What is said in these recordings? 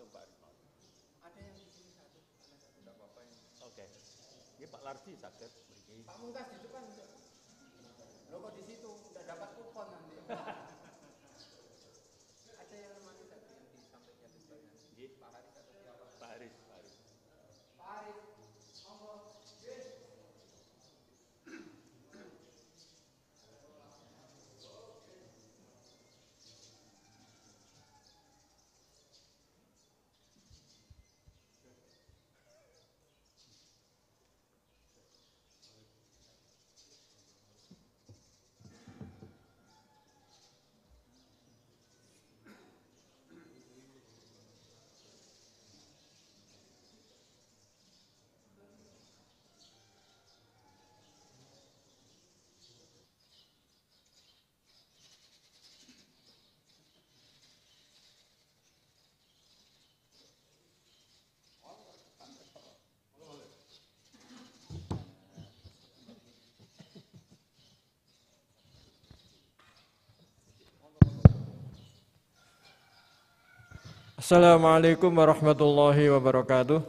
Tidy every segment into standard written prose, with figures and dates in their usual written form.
langsung Pak Aris. Ada yang di sini satu, tidak apa-apa ini. Oke. Ini Pak Lardi sakit. Pak Mungkas itu kan, lo kok di situ udah dapat kupon nanti. Ada yang namanya tadi yang di sampingnya tujuannya. Pak Haris atau siapa? Pak Haris. Pak Haris, monggo. Assalamualaikum warahmatullahi wabarakatuh.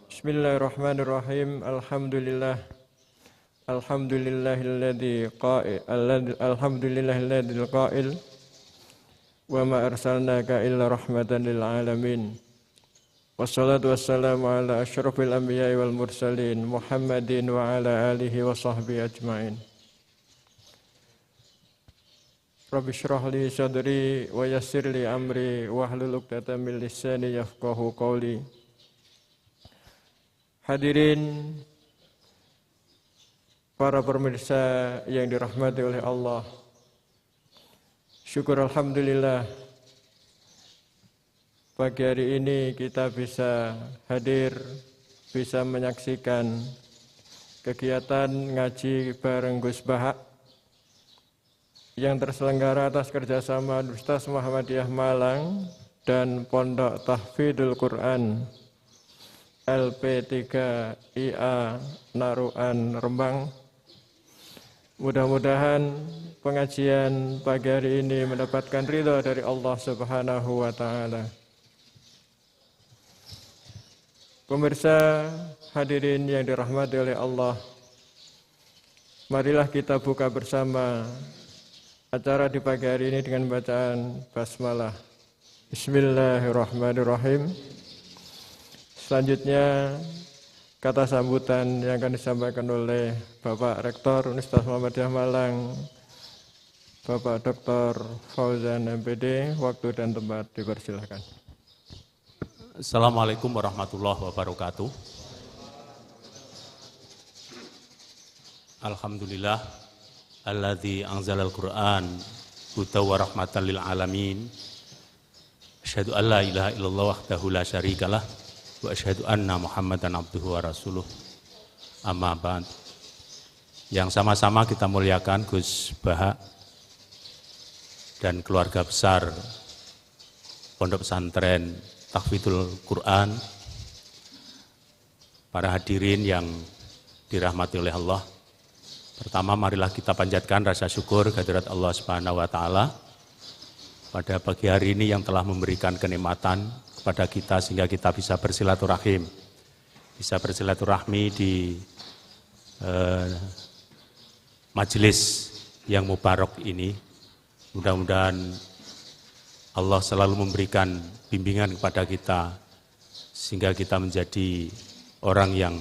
Bismillahirrahmanirrahim. Alhamdulillahilladzi qail wa ma arsalnaka illa rahmatan lil alamin. Wassalatu wassalamu ala asyrafil anbiya'i wal mursalin Muhammadin wa ala alihi wa sahbihi ajma'in. Rabbi shrah li sadri wa yassir li amri wahlul 'uqdatam min lisani yafqahu qawli. Hadirin para pemirsa yang dirahmati oleh Allah. Syukur alhamdulillah pagi hari ini kita bisa hadir, bisa menyaksikan kegiatan ngaji bareng Gus Bahak yang terselenggara atas kerjasama Universitas Muhammadiyah Malang dan Pondok Tahfidzul Quran LP3IA Naruan Rembang. Mudah-mudahan pengajian pagi hari ini mendapatkan ridha dari Allah Subhanahu wa taala. Pemirsa hadirin yang dirahmati oleh Allah, marilah kita buka bersama acara di pagi hari ini dengan bacaan basmalah. Bismillahirrahmanirrahim. Selanjutnya kata sambutan yang akan disampaikan oleh Bapak Rektor Universitas Muhammadiyah Malang, Bapak Dr. Fauzan MPD. Waktu dan tempat dipersilakan. Assalamualaikum warahmatullahi wabarakatuh. Alhamdulillah alladzi anzalal Qur'an hudan wa rahmatan lil alamin. Asyhadu an la ilaha illallah wahdahu la syarikalah wa asyhadu anna Muhammadan abduhu wa rasuluh. Amma ba'd. Yang sama-sama kita muliakan Gus Bahak dan keluarga besar Pondok Pesantren Tahfidzul Quran. Para hadirin yang dirahmati oleh Allah. Pertama, marilah kita panjatkan rasa syukur kehadirat Allah Subhanahu wa taala pada pagi hari ini yang telah memberikan kenikmatan kepada kita sehingga kita bisa bersilaturahim. Bisa bersilaturahmi di majelis yang mubarak ini. Mudah-mudahan Allah selalu memberikan bimbingan kepada kita sehingga kita menjadi orang yang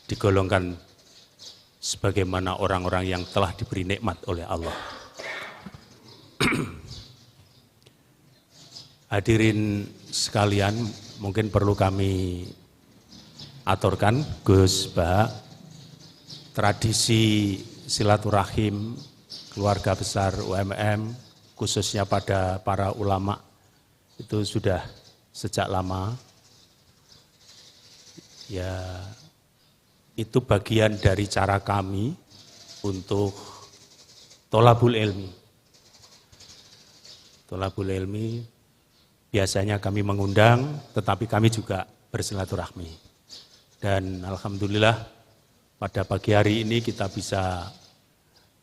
digolongkan sebagaimana orang-orang yang telah diberi nikmat oleh Allah. Hadirin sekalian, mungkin perlu kami aturkan, Gus Bahak, tradisi silaturahim keluarga besar UMM, khususnya pada para ulama, itu sudah sejak lama. Ya, itu bagian dari cara kami untuk tolabul ilmi. Tolabul ilmi biasanya kami mengundang, tetapi kami juga bersilaturahmi. Dan alhamdulillah pada pagi hari ini kita bisa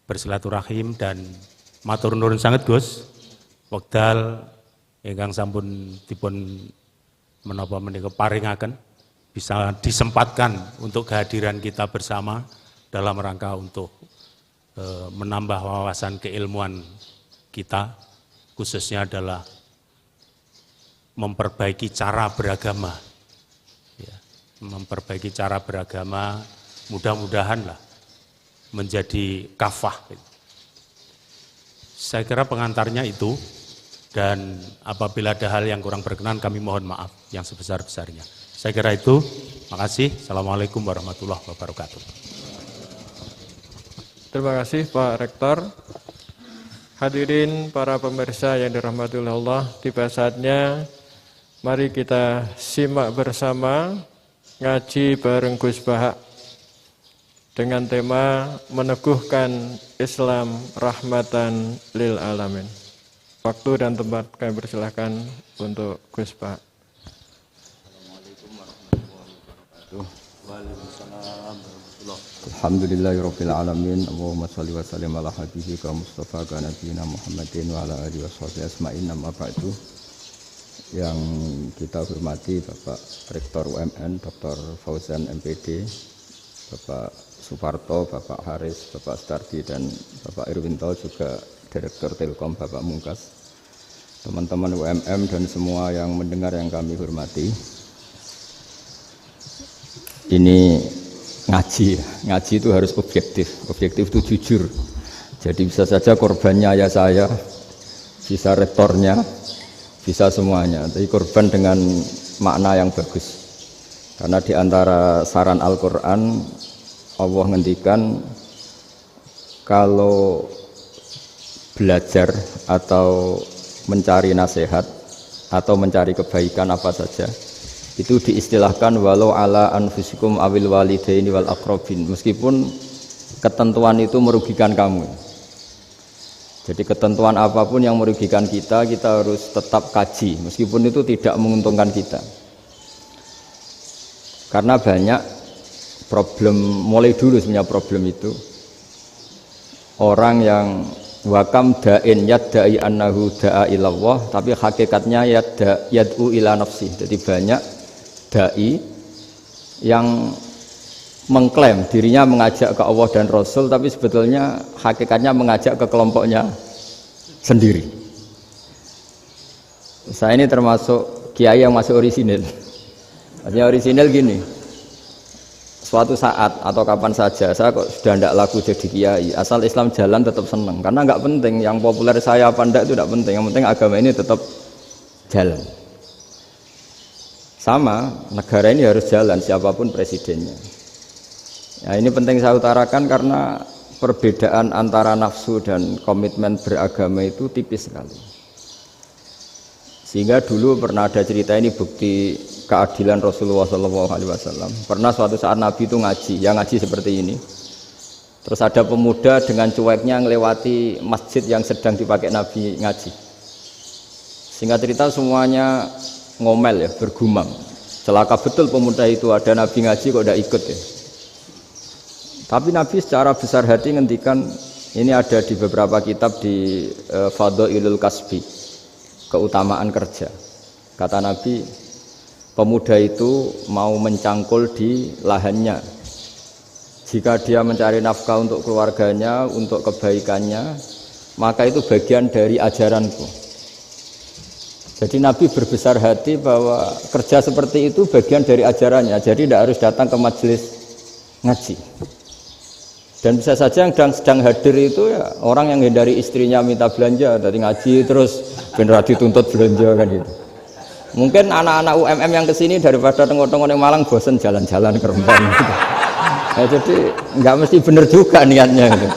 bersilaturahim dan matur nuwun sangat Gus. Wekdal ingkang sampun dipun menapa menika paringaken bisa disempatkan untuk kehadiran kita bersama dalam rangka untuk menambah wawasan keilmuan kita, khususnya adalah memperbaiki cara beragama. Ya, memperbaiki cara beragama, mudah-mudahan lah menjadi kafah. Saya kira pengantarnya itu, dan apabila ada hal yang kurang berkenan kami mohon maaf yang sebesar-besarnya. Saya kira itu, makasih. Assalamualaikum warahmatullahi wabarakatuh. Terima kasih Pak Rektor. Hadirin para pemirsa yang dirahmati Allah, tiba saatnya mari kita simak bersama ngaji bareng Gus Bahak dengan tema meneguhkan Islam rahmatan lil alamin. Waktu dan tempat kami persilahkan untuk Gus Bahak. Assalamualaikum warahmatullahi wabarakatuh. Waalaikumsalam warahmatullahi. Alhamdulillahirabbil alamin. Allahumma shalli wa sallim ala habibika Mustafa ka nabiyina Muhammadin wa ala alihi washabihi asma'in. Amma ba'du. Yang kita hormati Bapak Rektor UMN Dr. Fauzan MPD, Bapak Suparto, Bapak Haris, Bapak Stardi, dan Bapak Irwinto, juga Direktur Telkom Bapak Mungkas, teman-teman UMM dan semua yang mendengar yang kami hormati. Ini ngaji itu harus objektif itu jujur. Jadi bisa saja korbannya ya saya, bisa rektornya, bisa semuanya. Tapi korban dengan makna yang bagus. Karena di antara saran Al-Quran, Allah ngendikan kalau belajar atau mencari nasihat atau mencari kebaikan apa saja itu diistilahkan walau ala anfusikum awil walidaini wal aqrabin, meskipun ketentuan itu merugikan kamu. Jadi ketentuan apapun yang merugikan kita harus tetap kaji meskipun itu tidak menguntungkan kita. Karena banyak problem, mulai dulu sebenarnya problem itu orang yang wakam da'in yadda'i annahu da'a ilallah tapi hakikatnya yad'u ila nafsi. Jadi banyak da'i yang mengklaim dirinya mengajak ke Allah dan Rasul tapi sebetulnya hakikatnya mengajak ke kelompoknya sendiri. Saya ini termasuk kiai yang masih orisinil. Artinya orisinil gini, suatu saat atau kapan saja saya kok sudah tidak laku jadi kiai, asal Islam jalan tetap senang, karena nggak penting yang populer saya apa enggak itu tidak penting, yang penting agama ini tetap jalan. Sama negara ini harus jalan siapapun presidennya. Ya, ini penting saya utarakan karena perbedaan antara nafsu dan komitmen beragama itu tipis sekali. Sehingga dulu pernah ada cerita, ini bukti keadilan Rasulullah SAW. Pernah suatu saat Nabi itu ngaji, ya ngaji seperti ini. Terus ada pemuda dengan cueknya ngelewati masjid yang sedang dipakai Nabi ngaji. Singkat cerita semuanya ngomel ya, bergumam. Celaka betul pemuda itu, ada Nabi ngaji kok tidak ikut ya. Tapi Nabi secara besar hati ngendikan, ini ada di beberapa kitab di Fadhailul Kasbi, keutamaan kerja. Kata Nabi, pemuda itu mau mencangkul di lahannya. Jika dia mencari nafkah untuk keluarganya, untuk kebaikannya, maka itu bagian dari ajaranku. Jadi Nabi berbesar hati bahwa kerja seperti itu bagian dari ajarannya. Jadi tidak harus datang ke majelis ngaji. Dan bisa saja yang sedang hadir itu ya orang yang hindari istrinya minta belanja, dari ngaji terus benar dituntut belanja kan gitu. Mungkin anak-anak UMM yang kesini daripada tengok-tengok yang Malang bosan jalan-jalan ke Rembang gitu. Nah, jadi nggak mesti benar juga niatnya gitu.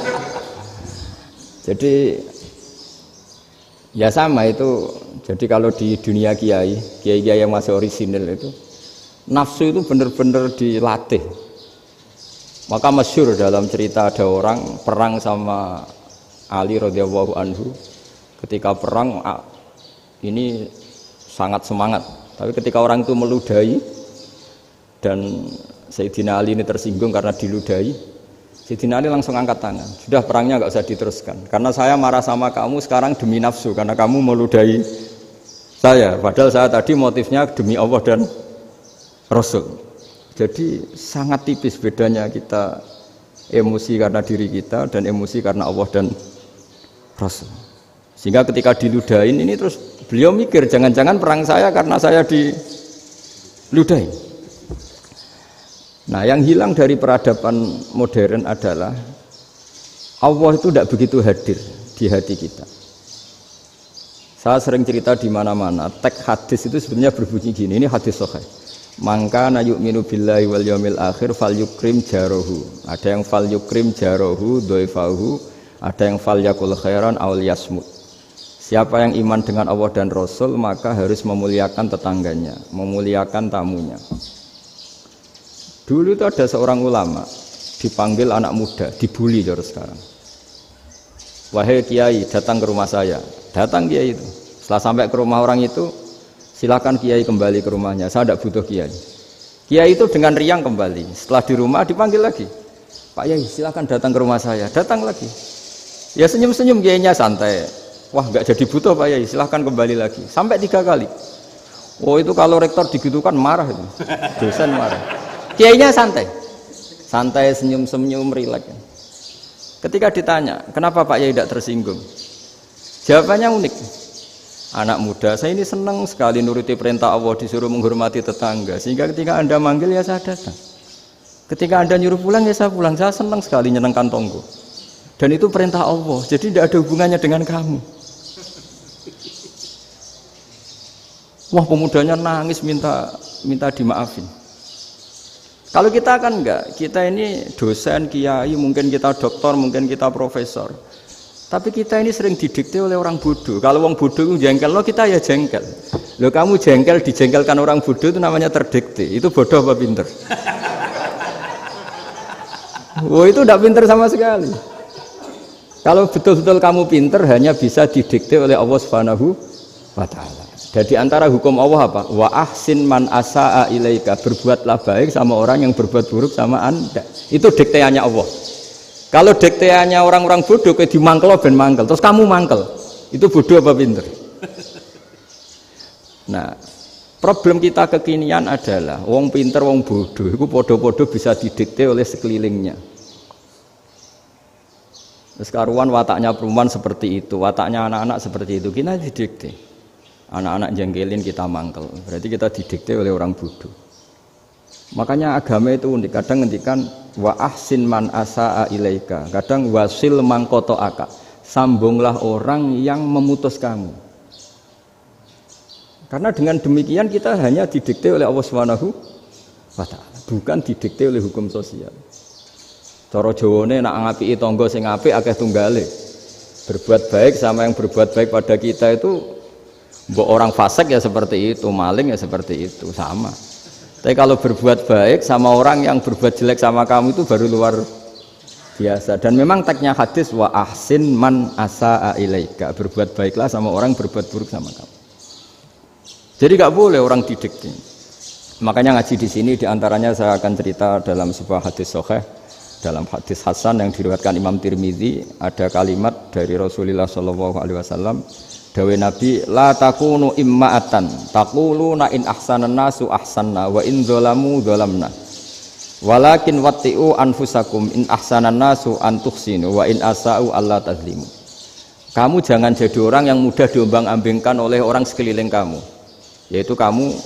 Jadi ya sama itu. Jadi kalau di dunia kiai yang masih orisinil itu nafsu itu benar-benar dilatih. Maka masyhur dalam cerita ada orang perang sama Ali radhiyallahu anhu. Ketika perang ini sangat semangat, tapi ketika orang itu meludahi dan Sayyidina Ali ini tersinggung karena diludahi, Sayyidina Ali langsung angkat tangan, sudah perangnya nggak usah diteruskan karena saya marah sama kamu sekarang demi nafsu karena kamu meludahi Saya, padahal saya tadi motifnya demi Allah dan Rasul. Jadi sangat tipis bedanya kita emosi karena diri kita dan emosi karena Allah dan Rasul. Sehingga ketika diludahin ini terus beliau mikir jangan-jangan perang saya karena saya diludahin. Nah, yang hilang dari peradaban modern adalah Allah itu tidak begitu hadir di hati kita. Saya sering cerita di mana-mana, teks hadis itu sebenarnya berbunyi gini, ini hadis sahih. Mangka na yu'minu billahi wal yaumil akhir fal yukrim jarohu. Ada yang fal yukrim jarohu doifahu, ada yang fal yakul khairan aul yasmut. Siapa yang iman dengan Allah dan Rasul maka harus memuliakan tetangganya, memuliakan tamunya. Dulu itu ada seorang ulama dipanggil anak muda, dibully cara sekarang. Wahai kiai, datang ke rumah saya. Datang kiai itu. Setelah sampai ke rumah orang itu, silakan kiai kembali ke rumahnya. Saya tidak butuh kiai. Kiai itu dengan riang kembali. Setelah di rumah dipanggil lagi. Pak Yai, silakan datang ke rumah saya. Datang lagi. Ya senyum-senyum kiainya santai. Wah, nggak jadi butuh Pak Yai. Silakan kembali lagi. Sampai 3 kali. Oh itu kalau rektor digitukan marah itu. Dosen marah. Kiainya santai. Santai, senyum-senyum, rileks. Ketika ditanya, kenapa Pak Yai tidak tersinggung? Jawabannya unik. Anak muda, saya ini senang sekali nuruti perintah Allah, disuruh menghormati tetangga. Sehingga ketika Anda manggil, ya saya datang. Ketika Anda nyuruh pulang, ya saya pulang. Saya senang sekali nyenengkan tonggo. Dan itu perintah Allah, jadi tidak ada hubungannya dengan kamu. Wah, pemudanya nangis minta dimaafin. Kalau kita kan enggak, kita ini dosen, kiai, mungkin kita doktor, mungkin kita profesor. Tapi kita ini sering didikte oleh orang bodoh. Kalau orang bodoh itu jengkel, lo kita ya jengkel. Lo kamu jengkel, dijengkelkan orang bodoh itu namanya terdikte. Itu bodoh apa pinter? Wah itu tidak pinter sama sekali. Kalau betul-betul kamu pinter, hanya bisa didikte oleh Allah Subhanahu wa Ta'ala. Jadi antara hukum Allah apa? Wa ahsin man asa'a ilaika, berbuatlah baik sama orang yang berbuat buruk sama Anda. Itu dikteannya Allah. Kalau dikteannya orang-orang bodoh kayak dimangkel ben mangkel, terus kamu mangkel. Itu bodoh apa pinter? Nah, problem kita kekinian adalah wong pinter wong bodoh itu podo-podo bisa didikte oleh sekelilingnya. Terus karuan wataknya perempuan seperti itu, wataknya anak-anak seperti itu, kita didikte. Anak-anak jengkelin kita mangkel, berarti kita didikte oleh orang bodoh. Makanya agama itu unik, kadang ngendikan wa ahsin man asa'a ilaika, kadang wasil man qata'aka, sambunglah orang yang memutus kamu. Karena dengan demikian kita hanya didikte oleh Allah Subhanahu wa Ta'ala, bukan didikte oleh hukum sosial. Cara Jawane nak ngapiki tangga sing apik akeh tunggale. Berbuat baik sama yang berbuat baik pada kita itu mbok orang fasik ya seperti itu, maling ya seperti itu, sama. Tapi kalau berbuat baik sama orang yang berbuat jelek sama kamu itu baru luar biasa. Dan memang teksnya hadis wa ahsin man asa'a ilaika, berbuat baiklah sama orang berbuat buruk sama kamu. Jadi nggak boleh orang didikte. Makanya ngaji di sini diantaranya saya akan cerita dalam sebuah hadis sahih, dalam hadis hasan yang diriwayatkan Imam Tirmidzi, ada kalimat dari Rasulullah SAW. Dawe Nabi, la takunu imma'atan taquluna in ahsanan nasu ahsanna wa in zalamu zalamna walakin watti'u anfusakum in ahsanan nasu an tuhsinu wa in asa'u alla tazlimu. Kamu jangan jadi orang yang mudah diombang-ambingkan oleh orang sekeliling kamu, yaitu kamu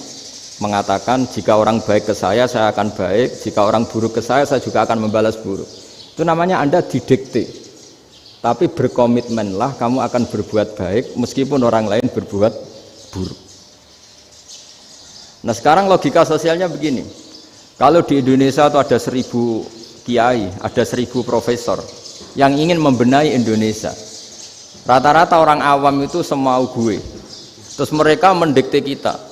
mengatakan jika orang baik ke saya akan baik, jika orang buruk ke saya juga akan membalas buruk. Itu namanya Anda didikte. Tapi berkomitmenlah kamu akan berbuat baik meskipun orang lain berbuat buruk. Nah sekarang logika sosialnya begini. Kalau di Indonesia itu ada 1000 kiai, ada 1000 profesor yang ingin membenahi Indonesia. Rata-rata orang awam itu semau gue. Terus mereka mendikte kita.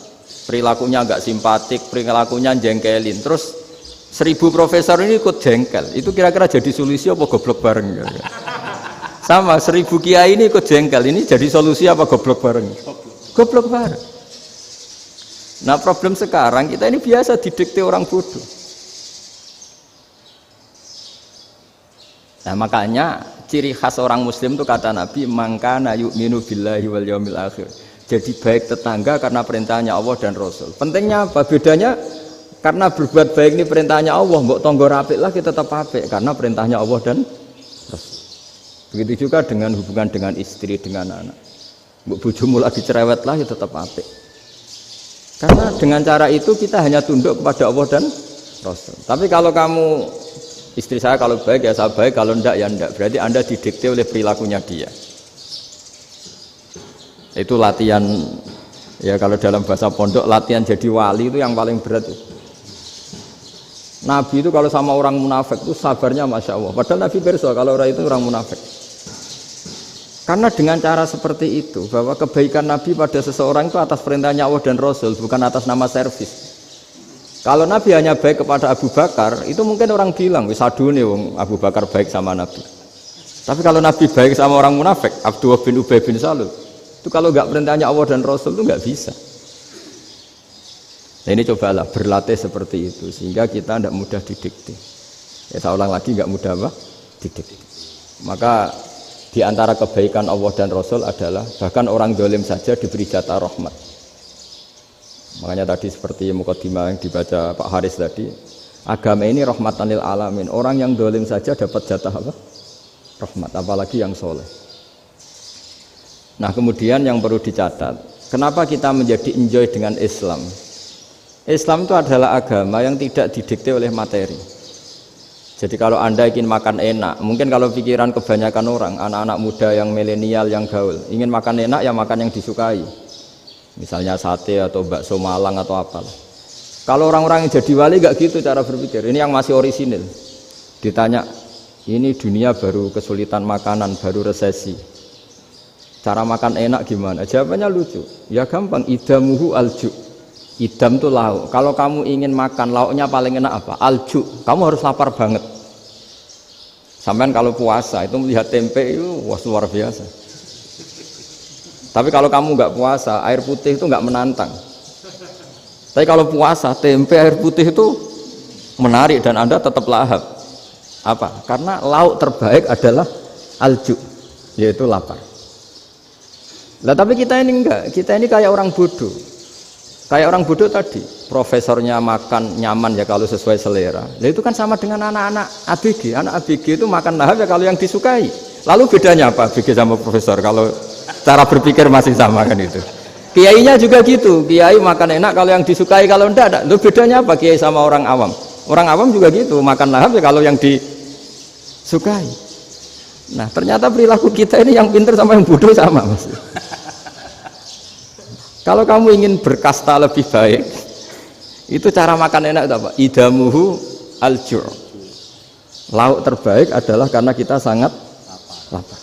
Perilakunya agak simpatik, perilakunya jengkelin. Terus 1000 profesor ini ikut jengkel. Itu kira-kira jadi solusi apa goblok bareng? Sama 1000 kiai ini ikut jengkel, ini jadi solusi apa goblok bareng? Goblok bareng. Nah problem sekarang kita ini biasa didikte orang bodoh. Nah makanya ciri khas orang muslim itu kata Nabi, mangkana yu'minu billahi wal yaumil akhir. Jadi baik tetangga karena perintahnya Allah dan Rasul. Pentingnya apa? Bedanya karena berbuat baik ini perintahnya Allah, mbok tonggo apik lah kita tetap apik karena perintahnya Allah dan Rasul. Begitu juga dengan hubungan dengan istri, dengan anak. Mbok bojomu lagi cerewet lah ya tetap apik. Karena dengan cara itu kita hanya tunduk kepada Allah dan Rasul. Tapi kalau kamu, istri saya kalau baik ya saya baik, kalau enggak ya enggak. Berarti Anda didikte oleh perilakunya dia. Itu latihan, ya kalau dalam bahasa pondok latihan jadi wali itu yang paling berat itu. Nabi itu kalau sama orang munafik itu sabarnya Masya Allah. Padahal Nabi berso kalau orang itu orang munafik. Karena dengan cara seperti itu, bahwa kebaikan Nabi pada seseorang itu atas perintahnya Allah dan Rasul, bukan atas nama servis. Kalau Nabi hanya baik kepada Abu Bakar, itu mungkin orang bilang, wis adune wong Abu Bakar baik sama Nabi. Tapi kalau Nabi baik sama orang munafik, Abdullah bin Ubay bin Salul, itu kalau nggak perintahnya Allah dan Rasul itu nggak bisa. Nah ini cobalah berlatih seperti itu sehingga kita tidak mudah didikte. Ya saya ulang lagi nggak mudah apa? Didikte. Maka di antara kebaikan Allah dan Rasul adalah bahkan orang dolim saja diberi jatah rahmat. Makanya tadi seperti mukadimah yang dibaca Pak Haris tadi, agama ini rahmatan lil alamin. Orang yang dolim saja dapat jatah apa? Rahmat, apalagi yang soleh. Nah kemudian yang perlu dicatat, kenapa kita menjadi enjoy dengan Islam? Islam itu adalah agama yang tidak didikte oleh materi. Jadi kalau Anda ingin makan enak, mungkin kalau pikiran kebanyakan orang, anak-anak muda yang milenial, yang gaul, ingin makan enak ya makan yang disukai. Misalnya sate atau bakso Malang atau apalah. Kalau orang-orang yang jadi wali gak gitu cara berpikir, ini yang masih orisinil. Ditanya, ini dunia baru kesulitan makanan, baru resesi. Cara makan enak gimana? Jawabannya lucu. Ya gampang, idamuhu alju. Idam itu lauk. Kalau kamu ingin makan lauknya paling enak apa? Alju. Kamu harus lapar banget. Sampai kalau puasa itu melihat tempe itu wah luar biasa. Tapi kalau kamu nggak puasa, air putih itu nggak menantang. Tapi kalau puasa, tempe air putih itu menarik dan Anda tetap lahap. Apa? Karena lauk terbaik adalah alju, yaitu lapar. Lah tapi kita ini enggak, kita ini kayak orang bodoh. Kayak orang bodoh tadi, profesornya makan nyaman ya kalau sesuai selera. Lah itu kan sama dengan anak-anak ABG. Anak ABG itu makan lahap ya kalau yang disukai. Lalu bedanya apa ABG sama profesor kalau cara berpikir masih sama kan itu. Kiainya juga gitu. Kiai makan enak kalau yang disukai, kalau enggak. Lalu bedanya apa kiai sama orang awam? Orang awam juga gitu, makan lahap ya kalau yang disukai. Nah ternyata perilaku kita ini yang pintar sama yang bodoh sama mas. Kalau kamu ingin berkasta lebih baik, itu cara makan enak itu apa? Idamuhu aljur. Lauk terbaik adalah karena kita sangat lapar.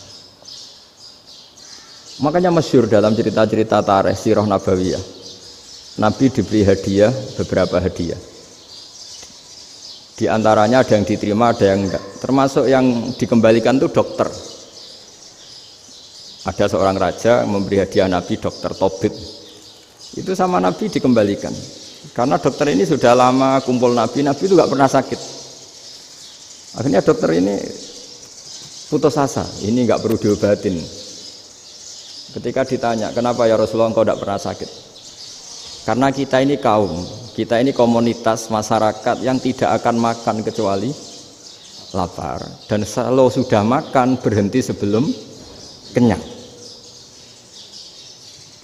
Makanya masyhur dalam cerita-cerita tarikh sirah nabawiyah, Nabi diberi hadiah, beberapa hadiah. Di antaranya ada yang diterima, ada yang enggak. Termasuk yang dikembalikan itu dokter. Ada seorang raja memberi hadiah Nabi dokter Tobit. Itu sama Nabi dikembalikan. Karena dokter ini sudah lama kumpul Nabi itu nggak pernah sakit. Akhirnya dokter ini putus asa, ini nggak perlu diobatin. Ketika ditanya, kenapa ya Rasulullah engkau tidak pernah sakit? Karena kita ini kaum, kita ini komunitas masyarakat yang tidak akan makan kecuali lapar. Dan kalau sudah makan berhenti sebelum kenyang.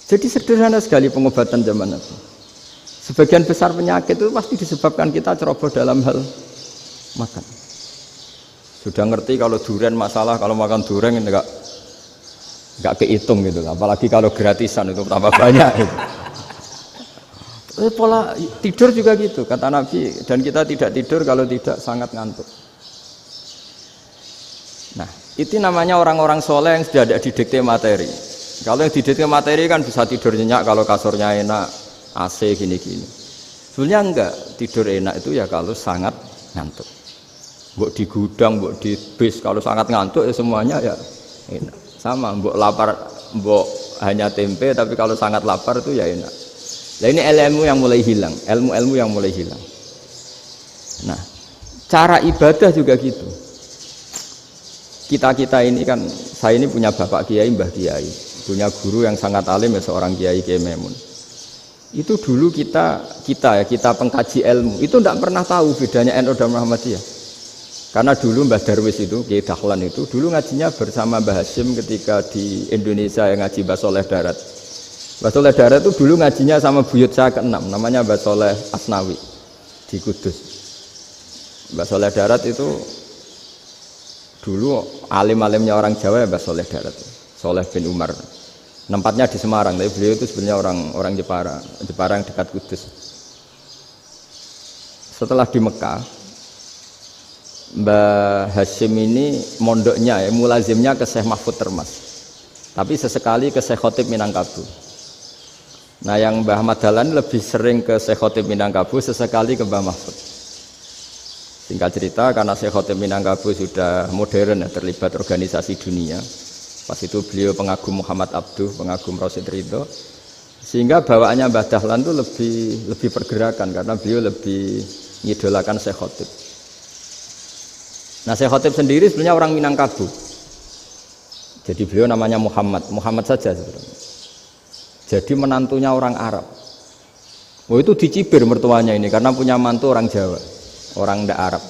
Jadi sederhana sekali pengobatan zaman Nabi. Sebagian besar penyakit itu pasti disebabkan kita ceroboh dalam hal makan. Sudah ngerti kalau durian masalah, kalau makan durian enggak kehitung gitu. Apalagi kalau gratisan itu tambah banyak gitu. Pola tidur juga gitu kata Nabi, dan kita tidak tidur kalau tidak sangat ngantuk. Nah, itu namanya orang-orang soleh yang sudah tidak didikte materi. Kalau yang didikte materi kan bisa tidur nyenyak kalau kasurnya enak, AC gini-gini. Sebenarnya enggak, tidur enak itu ya kalau sangat ngantuk. Mbok di gudang, mbok di bis, kalau sangat ngantuk ya semuanya ya enak. Sama, mbok lapar, mbok hanya tempe, tapi kalau sangat lapar itu ya enak. Nah ini ilmu yang mulai hilang, ilmu-ilmu yang mulai hilang. Nah, cara ibadah juga gitu. Kita ini kan, saya ini punya bapak kiai, mbah kiai. punya guru yang sangat alim ya seorang Kiai Maimun. Itu dulu kita pengkaji ilmu itu tidak pernah tahu bedanya NU dan Muhammadiyah. Karena dulu Mbah Darwis itu, Kiai Dahlan itu dulu ngajinya bersama Mbah Hasyim ketika di Indonesia yang ngaji Mbah Soleh Darat. Mbah Soleh Darat itu dulu ngajinya sama buyut saya ke-6 namanya Mbah Soleh Asnawi di Kudus. Mbah Soleh Darat itu dulu alim-alimnya orang Jawa ya Mbah Soleh Darat, Soleh bin Umar. Tempatnya di Semarang, tapi beliau itu sebenarnya orang Jepara yang dekat Kudus. Setelah di Mekah, Mbah Hasyim ini mondoknya ya, mulazimnya ke Syekh Mahfud Termas. Tapi sesekali ke Syekh Khotib Minangkabau. Nah yang Mbah Ahmad Dahlan lebih sering ke Syekh Khotib Minangkabau, sesekali ke Mbah Mahfud. Singkat cerita, karena Syekh Khotib Minangkabau sudah modern ya, terlibat organisasi dunia. Pas itu beliau pengagum Muhammad Abduh, pengagum Rasid Ridho, sehingga bawaannya Mbah Dahlan itu lebih pergerakan karena beliau lebih ngidolakan Syekh Khotib. Nah Syekh Khotib sendiri sebenarnya orang Minangkabau. Jadi beliau namanya Muhammad saja sebenarnya. Jadi menantunya orang Arab. Oh itu dicibir mertuanya ini karena punya mantu orang Jawa, orang ndak Arab.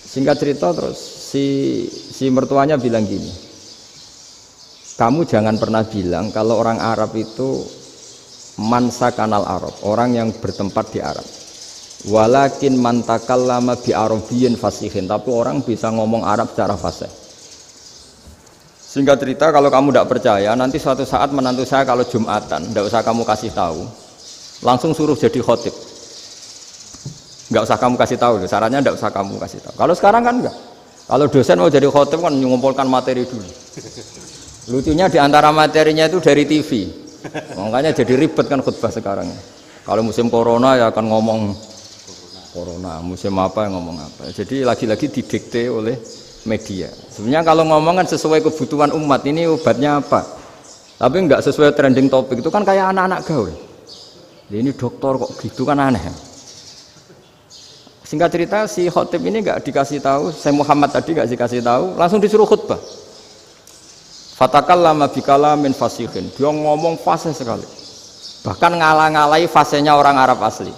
Singkat cerita terus si mertuanya bilang gini, kamu jangan pernah bilang kalau orang Arab itu mansa kanal Arab, orang yang bertempat di Arab. Walakin mantakallama bi arabiyyin fasihin, tapi orang bisa ngomong Arab secara fasih. Singkat cerita, kalau kamu tidak percaya, nanti suatu saat menantu saya kalau Jumatan, tidak usah kamu kasih tahu, langsung suruh jadi khotib. Nggak usah kamu kasih tahu, sarannya nggak usah kamu kasih tahu. Kalau sekarang kan enggak. Kalau dosen mau jadi khotib kan mengumpulkan materi dulu. Lucunya di antara materinya itu dari TV. Makanya jadi ribet kan khutbah sekarang. Kalau musim corona ya akan ngomong corona, musim apa yang ngomong apa. Jadi lagi-lagi didikte oleh media. Sebenarnya kalau ngomong kan sesuai kebutuhan umat, ini obatnya apa. Tapi enggak sesuai trending topik, itu kan kayak anak-anak gaul. Ini dokter kok gitu kan aneh. Singkat cerita si khotib ini enggak dikasih tahu, saya Muhammad tadi enggak dikasih tahu, langsung disuruh khutbah. Fatakallama bikalamin fasihin. Dia ngomong fasih sekali. Bahkan ngalah-ngalahi fasihnya orang Arab asli.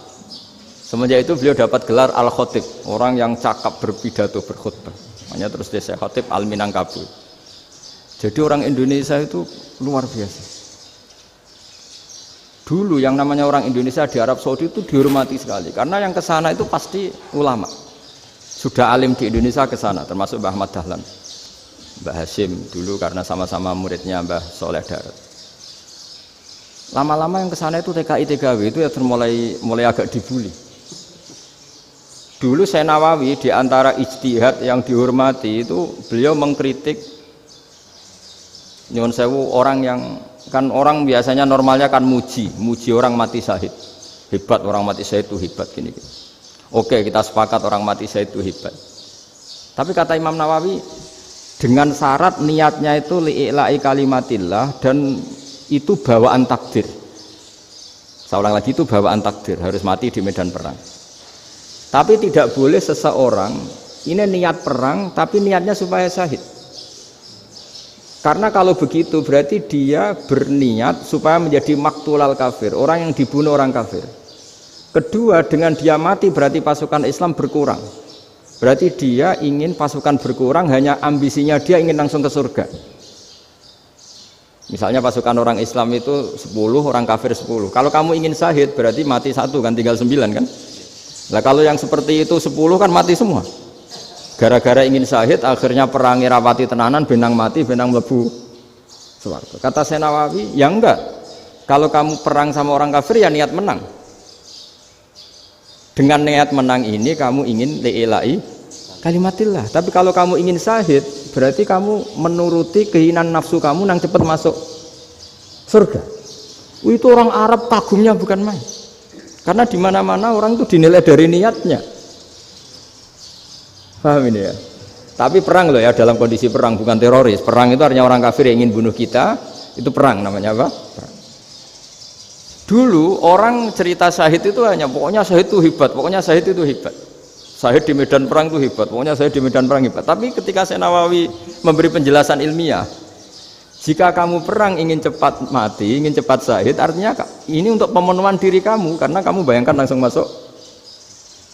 Semenjak itu beliau dapat gelar Al-Khotib, orang yang cakap berpidato berkhutbah. Makanya terus dia Khotib Al-Minangkabau. Jadi orang Indonesia itu luar biasa. Dulu yang namanya orang Indonesia di Arab Saudi itu dihormati sekali karena yang ke sana itu pasti ulama. Sudah alim di Indonesia ke sana, termasuk Mbah Ahmad Dahlan, Mbah Hasyim dulu karena sama-sama muridnya Mbah Soleh Darat. Lama-lama yang ke sana itu TKI TKW itu ya mulai agak dibully. Dulu Syekh Nawawi di antara ijtihad yang dihormati itu beliau mengkritik nyuwun sewu orang yang kan orang biasanya normalnya kan muji orang mati syahid. Hebat orang mati syahid itu hebat gini. Oke, kita sepakat orang mati syahid itu hebat. Tapi kata Imam Nawawi dengan syarat niatnya itu li'ila'i kalimatillah dan itu bawaan takdir. Saya ulang lagi, itu bawaan takdir, harus mati di medan perang. Tapi tidak boleh seseorang ini niat perang tapi niatnya supaya syahid. Karena kalau begitu berarti dia berniat supaya menjadi maktulal kafir, orang yang dibunuh orang kafir. Kedua, dengan dia mati berarti pasukan Islam berkurang. Berarti dia ingin pasukan berkurang, hanya ambisinya dia ingin langsung ke surga. Misalnya pasukan orang Islam itu 10, orang kafir 10. Kalau kamu ingin syahid berarti mati 1 kan, tinggal 9 kan. Nah kalau yang seperti itu 10 kan mati semua. Gara-gara ingin syahid akhirnya perangi rapati tenanan, benang mati, benang mlebu swarga. Kata Syekh Nawawi, ya enggak. Kalau kamu perang sama orang kafir ya niat menang. Dengan niat menang ini kamu ingin li'ila'i kalimatillah. Tapi kalau kamu ingin syahid berarti kamu menuruti keinginan nafsu kamu yang cepat masuk surga. Itu orang Arab kagumnya bukan main. Karena di mana-mana orang itu dinilai dari niatnya. Paham ini ya? Tapi perang loh ya, dalam kondisi perang, bukan teroris. Perang itu artinya orang kafir yang ingin bunuh kita, itu perang namanya apa? Perang. Dulu orang cerita syahid itu hanya pokoknya syahid itu hebat, pokoknya syahid itu hebat. Syahid di medan perang itu hebat, pokoknya syahid di medan perang hebat. Tapi ketika Syekh Nawawi memberi penjelasan ilmiah, Jika kamu perang ingin cepat mati, ingin cepat syahid, artinya ini untuk pemenuhan diri kamu, karena kamu bayangkan langsung masuk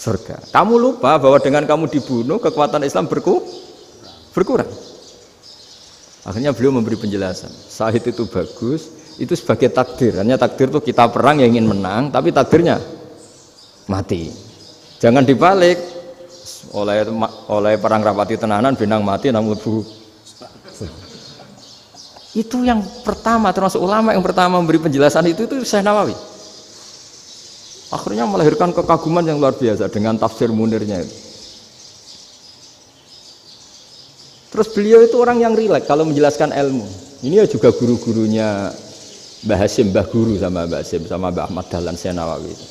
surga. Kamu lupa bahwa dengan kamu dibunuh, kekuatan Islam berkurang. Akhirnya beliau memberi penjelasan, syahid itu bagus, itu sebagai takdir. Hanya takdir itu kita perang yang ingin menang, tapi takdirnya mati. Jangan dibalik, oleh perang rapati tenanan, benang mati, namun lebu. Itu yang pertama, termasuk ulama yang pertama memberi penjelasan itu Syekh Nawawi. Akhirnya melahirkan kekaguman yang luar biasa dengan tafsir Munirnya itu. Terus beliau itu orang yang rileks kalau menjelaskan ilmu. Ini ya juga guru-gurunya Mbah Hasyim, Mbah Guru sama Mbah Hasyim sama Mbah Ahmad Dahlan Syekh Nawawi itu.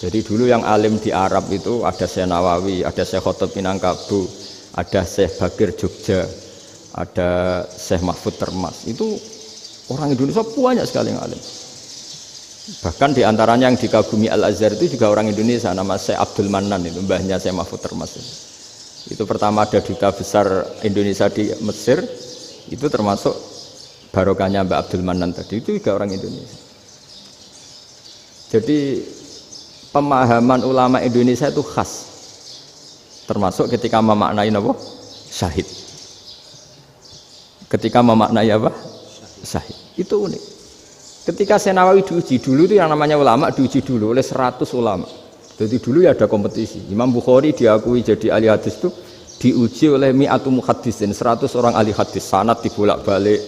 Jadi dulu yang alim di Arab itu ada Syekh Nawawi, ada Syekh Khotib Minangkabau, ada Syekh Bakir Jogja, ada Syekh Mahfud Termas. Itu orang Indonesia banyak sekali yang alim. Bahkan diantaranya yang dikagumi Al-Azhar itu juga orang Indonesia, nama Syekh Abdul Manan, itu mbahnya Syekh Mahfud Termas. Itu pertama ada duta besar Indonesia di Mesir, itu termasuk barokahnya Mbak Abdul Manan tadi, itu juga orang Indonesia. Jadi pemahaman ulama Indonesia itu khas, termasuk ketika memaknai apa? Syahid. Ketika memaknai apa? Syahid. Itu unik. Ketika Syekh Nawawi diuji dulu itu yang namanya ulama diuji dulu oleh 100 ulama. Jadi dulu ya ada kompetisi. Imam Bukhari diakui jadi ahli hadis itu diuji oleh mi'atu muhaddisin, 100 orang ahli hadis, sanad dibolak-balik,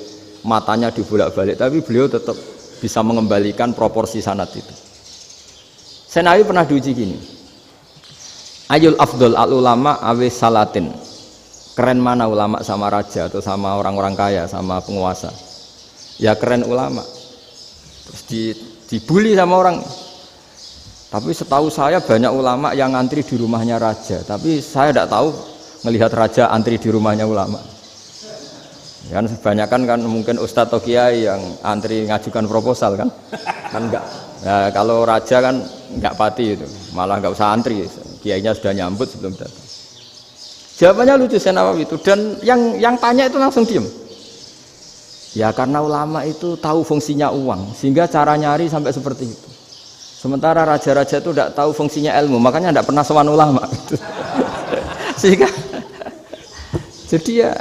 matanya dibolak-balik, tapi beliau tetap bisa mengembalikan proporsi sanad itu. Syekh Nawawi pernah diuji gini. Ayul afdol al ulama awe salatin. Keren mana ulama sama raja atau sama orang-orang kaya, sama penguasa? Ya keren ulama. Terus dibully sama orang. Tapi setahu saya banyak ulama yang antri di rumahnya raja, tapi saya tidak tahu melihat raja antri di rumahnya ulama. Kan kebanyakan kan mungkin ustadz atau kiai yang antri ngajukan proposal kan enggak. Nah, kalau raja kan enggak pati itu, malah enggak usah antri, kiainya sudah nyambut sebelum datang. Jawabannya lucu Syekh Nawawi itu, dan yang tanya itu langsung diem. Ya karena ulama itu tahu fungsinya uang, sehingga cara nyari sampai seperti itu. Sementara raja-raja itu tidak tahu fungsinya ilmu, makanya tidak pernah sowan ulama. Sehingga, jadi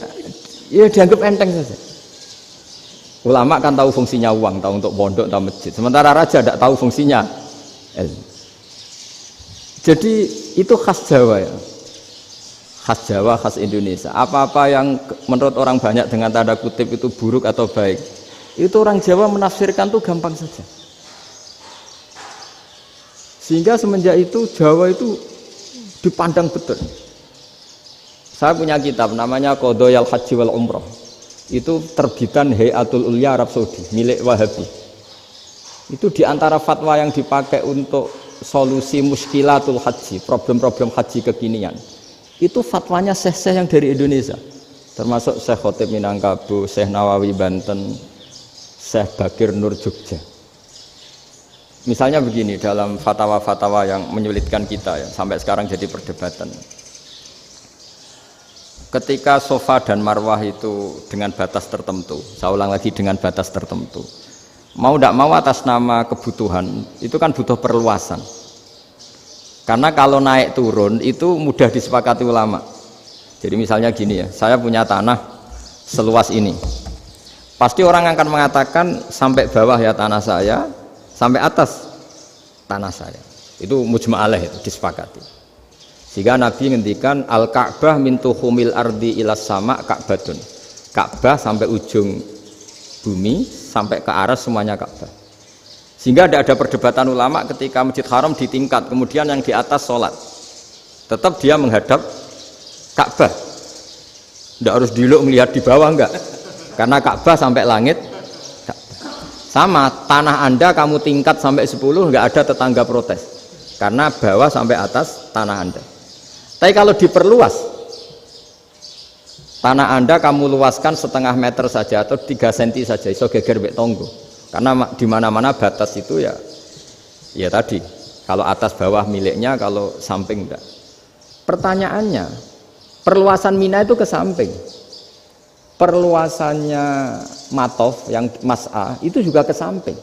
ya dianggap enteng saja. Ulama kan tahu fungsinya uang, tahu untuk pondok, tahu masjid. Sementara raja tidak tahu fungsinya ilmu. Jadi itu khas Jawa ya. Khas Jawa, khas Indonesia. Apa-apa yang menurut orang banyak dengan tanda kutip itu buruk atau baik, itu orang Jawa menafsirkan tuh gampang saja. Sehingga semenjak itu Jawa itu dipandang betul. Saya punya kitab namanya Qadhayal Haji wal Umrah. Itu terbitan Hayatul Ulya Arab Saudi, milik Wahabi. Itu diantara fatwa yang dipakai untuk solusi muskilatul haji, problem-problem haji kekinian. Itu fatwanya syekh-syekh yang dari Indonesia, termasuk Syekh Khotib Minangkabau, Syekh Nawawi Banten, Syekh Bakir Nur Jogja. Misalnya begini, dalam fatwa-fatwa yang menyulitkan kita ya, sampai sekarang jadi perdebatan. Ketika Safa dan Marwah itu dengan batas tertentu, saya ulang lagi dengan batas tertentu, mau tidak mau atas nama kebutuhan, itu kan butuh perluasan. Karena kalau naik turun itu mudah disepakati ulama. Jadi misalnya gini ya, saya punya tanah seluas ini. Pasti orang akan mengatakan sampai bawah ya tanah saya, sampai atas tanah saya. Itu mujma' alaih, itu disepakati. Sehingga Nabi ngendikan al-Ka'bah min tuhumil ardi ilas sama Ka'batun. Ka'bah sampai ujung bumi, sampai ke aras semuanya Ka'bah. Sehingga tidak ada perdebatan ulama ketika Masjid Haram ditingkat, kemudian yang di atas sholat, tetap dia menghadap Ka'bah. Tidak harus diluk melihat di bawah, enggak. Karena Ka'bah sampai langit. Sama, tanah Anda kamu tingkat sampai 10, enggak ada tetangga protes. Karena bawah sampai atas tanah Anda. Tapi kalau diperluas, tanah Anda kamu luaskan setengah meter saja atau 3 cm saja, iso geger mbek tonggo. Karena di mana-mana batas itu ya tadi, kalau atas bawah miliknya, kalau samping enggak. Pertanyaannya, perluasan Mina itu ke samping. perluasannya matof yang mas'ah itu juga ke samping.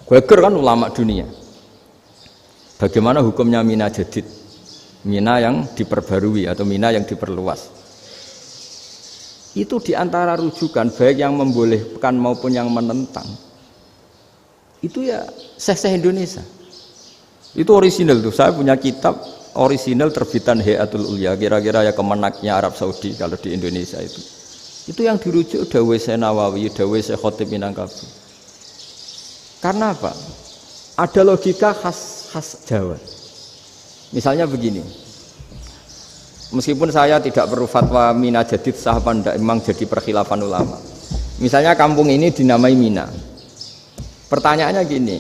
Geger kan ulama dunia. Bagaimana hukumnya mina jadid? Mina yang diperbarui atau mina yang diperluas. Itu diantara rujukan baik yang membolehkan maupun yang menentang. Itu ya syekh-syekh Indonesia. Itu orisinal tuh. Saya punya kitab orisinal terbitan Hayatul Ulya, kira-kira ya kemenaknya Arab Saudi kalau di Indonesia itu. Itu yang dirujuk dawuh Syekh Nawawi, dawuh Syekh Khatib Minangkabau. Karena apa? Ada logika khas Jawa. Misalnya begini. Meskipun saya tidak perlu fatwa Mina jadid sah apa enggak, memang jadi perkhilafan ulama. Misalnya kampung ini dinamai Mina. Pertanyaannya gini,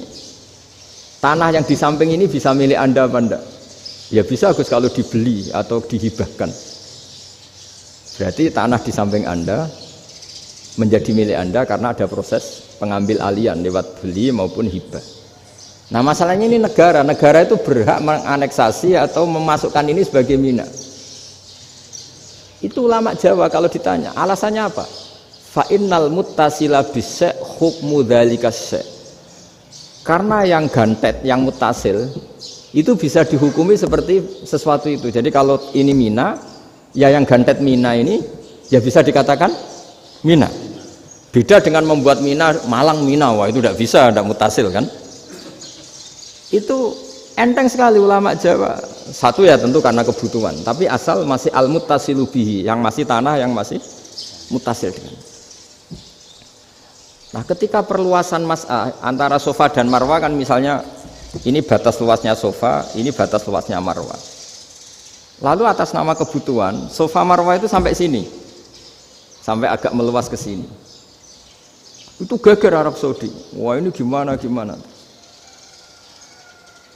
tanah yang di samping ini bisa milik Anda apa enggak? Ya bisa Gus kalau dibeli atau dihibahkan. Berarti tanah di samping Anda menjadi milik Anda karena ada proses pengambil alian lewat beli maupun hibah. Nah masalahnya ini negara itu berhak menganeksasi atau memasukkan ini sebagai Mina. Itu ulama Jawa kalau ditanya, alasannya apa? Fa innal muttasila bis-syai' hukmu dzalika syai'. Karena yang gantet, yang mutasil itu bisa dihukumi seperti sesuatu itu. Jadi kalau ini Mina, ya yang gantet Mina ini ya bisa dikatakan Mina. Beda dengan membuat Mina Malang Mina, wah itu tidak bisa, tidak mutasil kan? Itu enteng sekali ulama Jawa. Satu ya tentu karena kebutuhan, tapi asal masih al-muttasilu bihi, yang masih tanah yang masih mutasil dengan. Nah, ketika perluasan mas'ah antara sofa dan marwah kan misalnya ini batas luasnya sofa, ini batas luasnya marwah. Lalu atas nama kebutuhan, sofa marwah itu sampai sini. Sampai agak meluas ke sini. Itu geger Arab Saudi. Wah, ini gimana?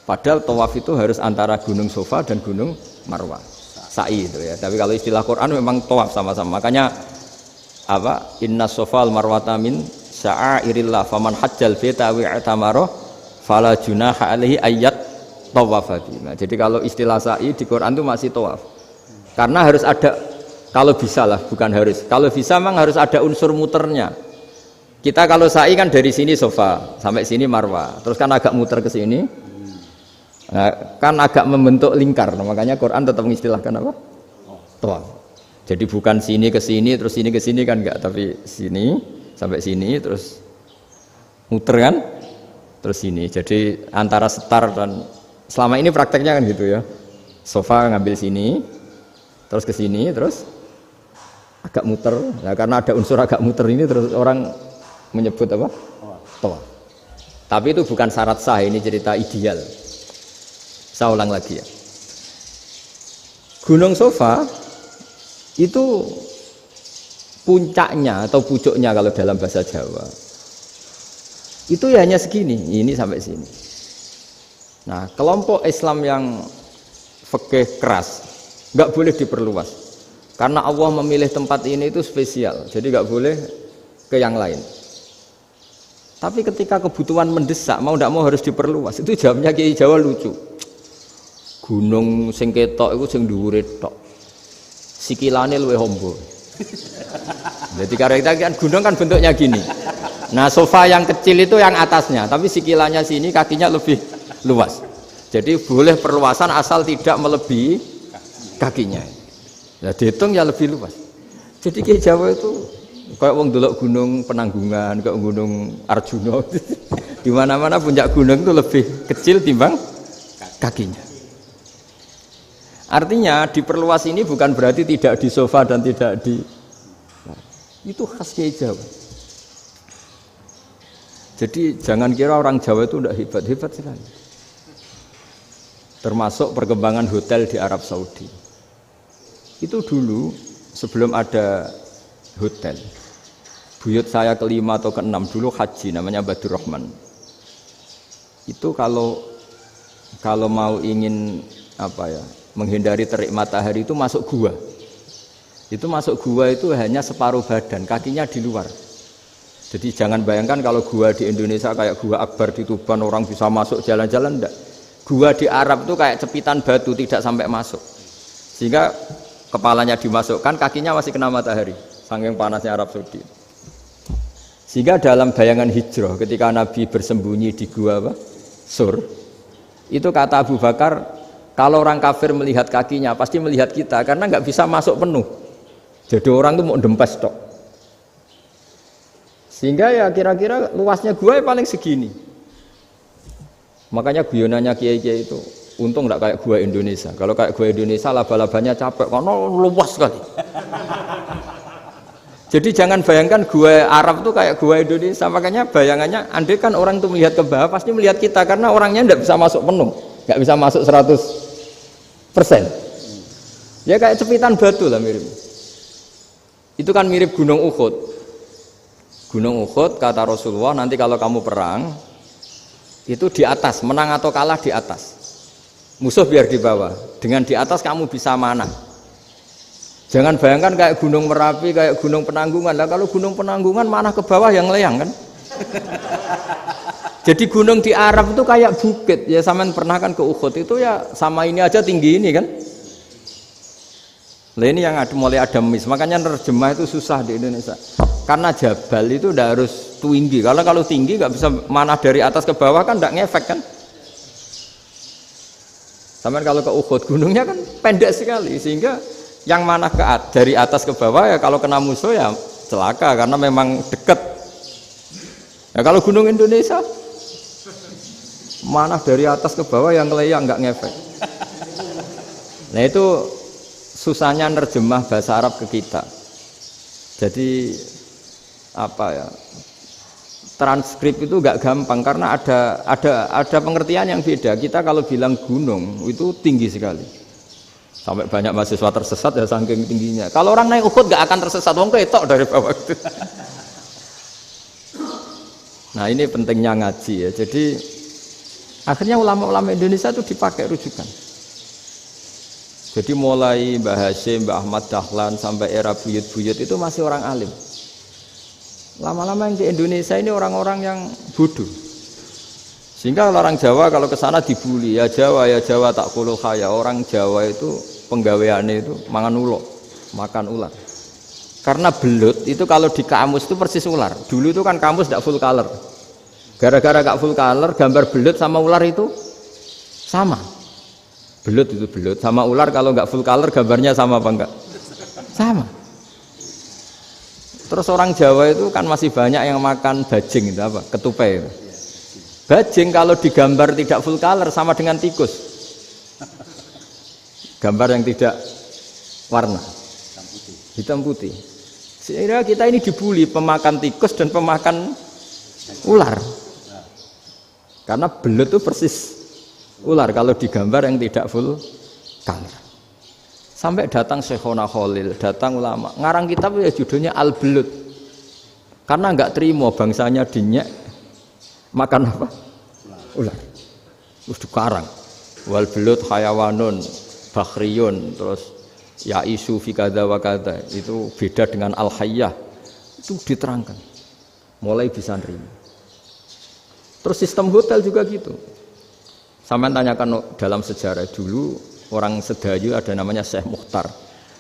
Padahal tawaf itu harus antara gunung Sofa dan gunung Marwah. Sa'i itu ya. Tapi kalau istilah Quran memang tawaf sama-sama. Makanya apa? Inna Sofa al-Marwata min sya'airillah faman hajjal baita wa i'tamara fala junaha alaihi ayyat tawafa bima. Jadi kalau istilah sa'i di Quran itu masih tawaf. Karena harus ada, kalau bisa lah, bukan harus. Kalau bisa memang harus ada unsur muternya. Kita kalau sa'i kan dari sini Sofa sampai sini Marwah. Terus kan agak muter ke sini. Nah, kan agak membentuk lingkar, nah, makanya Quran tetap mengistilahkan apa? Tawaf. Jadi bukan sini ke sini terus sini ke sini kan enggak, tapi sini sampai sini terus muter kan, terus sini. Jadi antara setar dan selama ini prakteknya kan gitu ya. Sofa ngambil sini, terus ke sini, terus agak muter. Nah, karena ada unsur agak muter ini terus orang menyebut apa? Tawaf. Tapi itu bukan syarat sah, ini cerita ideal. Saya ulang lagi ya. Gunung Sofa itu puncaknya atau pucuknya kalau dalam bahasa Jawa itu ya hanya segini, ini sampai sini. Nah, kelompok Islam yang fikih keras nggak boleh diperluas karena Allah memilih tempat ini itu spesial, jadi nggak boleh ke yang lain. Tapi ketika kebutuhan mendesak, mau tidak mau harus diperluas. Itu jawabnya Kiai Jawa lucu. Gunung sing ketok iku sing dhuwure tok. Sikilane luwih ombo. Jadi karena kita kan gunung kan bentuknya gini. Nah, sofa yang kecil itu yang atasnya, tapi sikilannya sini kakinya lebih luas. Jadi boleh perluasan asal tidak melebihi kakinya. Nah, dihitung ya lebih luas. Jadi Kiai Jawa itu kayak wong delok gunung Penanggungan, kayak gunung Arjuna. Di mana-mana puncak gunung itu lebih kecil timbang kakinya. Artinya diperluas ini bukan berarti tidak di sofa dan tidak di, itu khas Kiai Jawa. Jadi jangan kira orang Jawa itu tidak hebat sekali. Termasuk perkembangan hotel di Arab Saudi. Itu dulu sebelum ada hotel. Buyut saya kelima atau keenam dulu haji, namanya Badur Rahman. Itu kalau mau ingin apa ya, menghindari terik matahari itu masuk gua. Itu masuk gua itu hanya separuh badan, kakinya di luar. Jadi jangan bayangkan kalau gua di Indonesia kayak gua Akbar di Tuban orang bisa masuk jalan-jalan, enggak. Gua di Arab itu kayak cepitan batu, tidak sampai masuk. Sehingga kepalanya dimasukkan, kakinya masih kena matahari saking panasnya Arab Saudi. Sehingga dalam bayangan hijrah ketika Nabi bersembunyi di gua Sur, itu kata Abu Bakar, kalau orang kafir melihat kakinya pasti melihat kita karena nggak bisa masuk penuh. Jadi orang itu mau dempes tok. Sehingga ya kira-kira luasnya gua ya paling segini. Makanya guyonannya kiai-kiai itu untung nggak kayak gua Indonesia. Kalau kayak gua Indonesia laba-labanya capek karena luas sekali. Jadi jangan bayangkan gua Arab tuh kayak gua Indonesia. Makanya bayangannya andai kan orang itu melihat ke bawah pasti melihat kita karena orangnya nggak bisa masuk penuh, nggak bisa masuk 100%. Ya kayak cepitan batu lah mirip. Itu kan mirip Gunung Uhud. Gunung Uhud kata Rasulullah nanti kalau kamu perang itu di atas, menang atau kalah di atas. Musuh biar di bawah. Dengan di atas kamu bisa manah. Jangan bayangkan kayak Gunung Merapi, kayak Gunung Penanggungan. Lah kalau Gunung Penanggungan manah ke bawah yang leyang kan. Jadi gunung di Arab itu kayak bukit. Ya sampean pernah kan ke Uhud itu ya sama ini aja tinggi ini kan. Nah ini yang mulai ada mis. Makanya nerjemah itu susah di Indonesia. Karena jabal itu udah harus tinggi. Kalau tinggi nggak bisa manah dari atas ke bawah kan nggak ngefek kan. Sampai kalau ke Uhud gunungnya kan pendek sekali sehingga yang manah dari atas ke bawah ya kalau kena musuh ya celaka karena memang dekat. Ya kalau gunung Indonesia manah dari atas ke bawah yang ngeleyang nggak ngefek. Nah itu susahnya nerjemah bahasa Arab ke kita. Jadi apa ya? Transkrip itu nggak gampang karena ada pengertian yang beda. Kita kalau bilang gunung itu tinggi sekali. Sampai banyak mahasiswa tersesat ya saking tingginya. Kalau orang naik Uhud nggak akan tersesat, wong ketok dari bawah itu. Nah ini pentingnya ngaji ya. Jadi akhirnya ulama-ulama Indonesia itu dipakai rujukan. Jadi mulai Mbah Hasyim, Mbah Ahmad Dahlan sampai era buyut-buyut itu masih orang alim. Lama-lama yang di Indonesia ini orang-orang yang bodoh. Sehingga orang Jawa kalau ke sana dibully, ya Jawa tak kulul khaya. Orang Jawa itu penggaweannya itu makan ular. Karena belut itu kalau di kamus itu persis ular. Dulu itu kan kamus tidak full color. Gara-gara gak full color, gambar belut sama ular itu sama. Belut itu belut sama ular kalau nggak full color gambarnya sama apa enggak? Sama. Terus orang Jawa itu kan masih banyak yang makan bajing itu apa? Ketupai itu. Bajing kalau digambar tidak full color sama dengan tikus. Gambar yang tidak warna. Hitam putih. Sehingga kita ini dibully pemakan tikus dan pemakan ular. Karena belut itu persis ular kalau digambar yang tidak full color. Sampai datang Syekhona Khalil, datang ulama. Ngarang kitab ya judulnya Al-Belut. Karena enggak terima bangsanya dinyek makan apa? Ular. Terus dikarang. Wal belut hayawanun bakhriyun terus ya isu fi kadza wa kadza. Itu beda dengan al-hayyah. Itu diterangkan. Mulai bisa nerima. Terus sistem hotel juga gitu. Sampai tanyakan dalam sejarah dulu orang Sedayu ada namanya Syekh Mukhtar.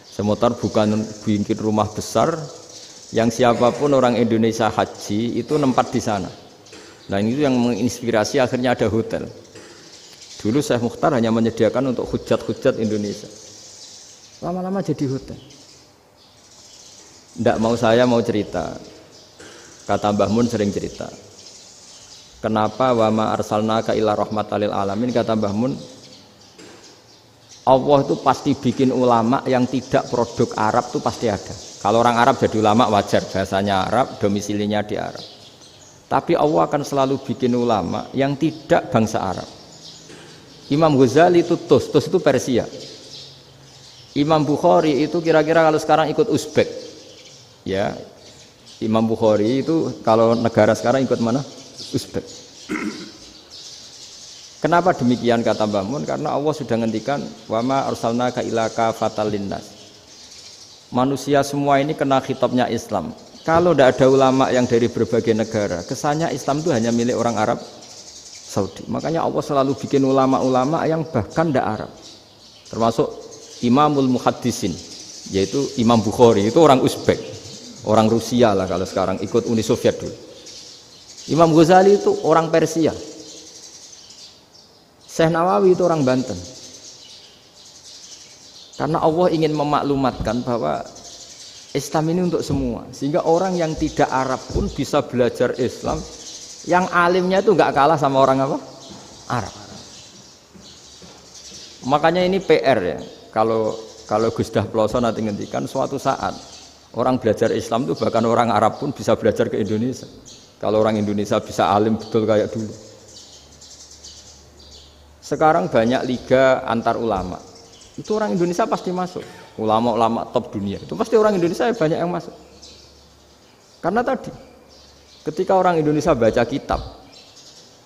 Syekh Mukhtar bukan bikin rumah besar yang siapapun orang Indonesia haji itu nempat di sana. Nah ini yang menginspirasi akhirnya ada hotel. Dulu Syekh Mukhtar hanya menyediakan untuk hujat-hujat Indonesia. Lama-lama jadi hotel. Nggak mau saya mau cerita. Kata Mbah Mun sering cerita. Kenapa wa ma arsalnaka illa rahmatan lil alamin, kata Mbah Mun, Allah itu pasti bikin ulama yang tidak produk Arab itu pasti ada. Kalau orang Arab jadi ulama wajar, bahasanya Arab, domisilinya di Arab. Tapi Allah akan selalu bikin ulama yang tidak bangsa Arab. Imam Ghazali itu Tus itu Persia. Imam Bukhari itu kira-kira kalau sekarang ikut Uzbek. Ya. Imam Bukhari itu kalau negara sekarang ikut mana? Uzbek. Kenapa demikian kata Mbah Mun? Karena Allah sudah ngendikan wa ma arsalnaka illa kafatan linnas. Manusia semua ini kena khitabnya Islam. Kalau tidak ada ulama yang dari berbagai negara, kesannya Islam itu hanya milik orang Arab Saudi. Makanya Allah selalu bikin ulama-ulama yang bahkan tidak Arab. Termasuk Imamul Muhaddisin, yaitu Imam Bukhari, itu orang Uzbek. orang Rusia lah kalau sekarang, ikut Uni Soviet dulu. Imam Ghazali itu orang Persia. Syekh Nawawi itu orang Banten. Karena Allah ingin memaklumatkan bahwa Islam ini untuk semua, sehingga orang yang tidak Arab pun bisa belajar Islam. Yang alimnya itu nggak kalah sama orang apa? Arab. Makanya ini PR ya. Kalau Gus Dah Ploso nanti ngendikan suatu saat orang belajar Islam itu bahkan orang Arab pun bisa belajar ke Indonesia. Kalau orang Indonesia bisa alim betul kayak dulu. Sekarang banyak liga antar ulama. Itu orang Indonesia pasti masuk. Ulama-ulama top dunia itu pasti orang Indonesia banyak yang masuk. Karena tadi ketika orang Indonesia baca kitab,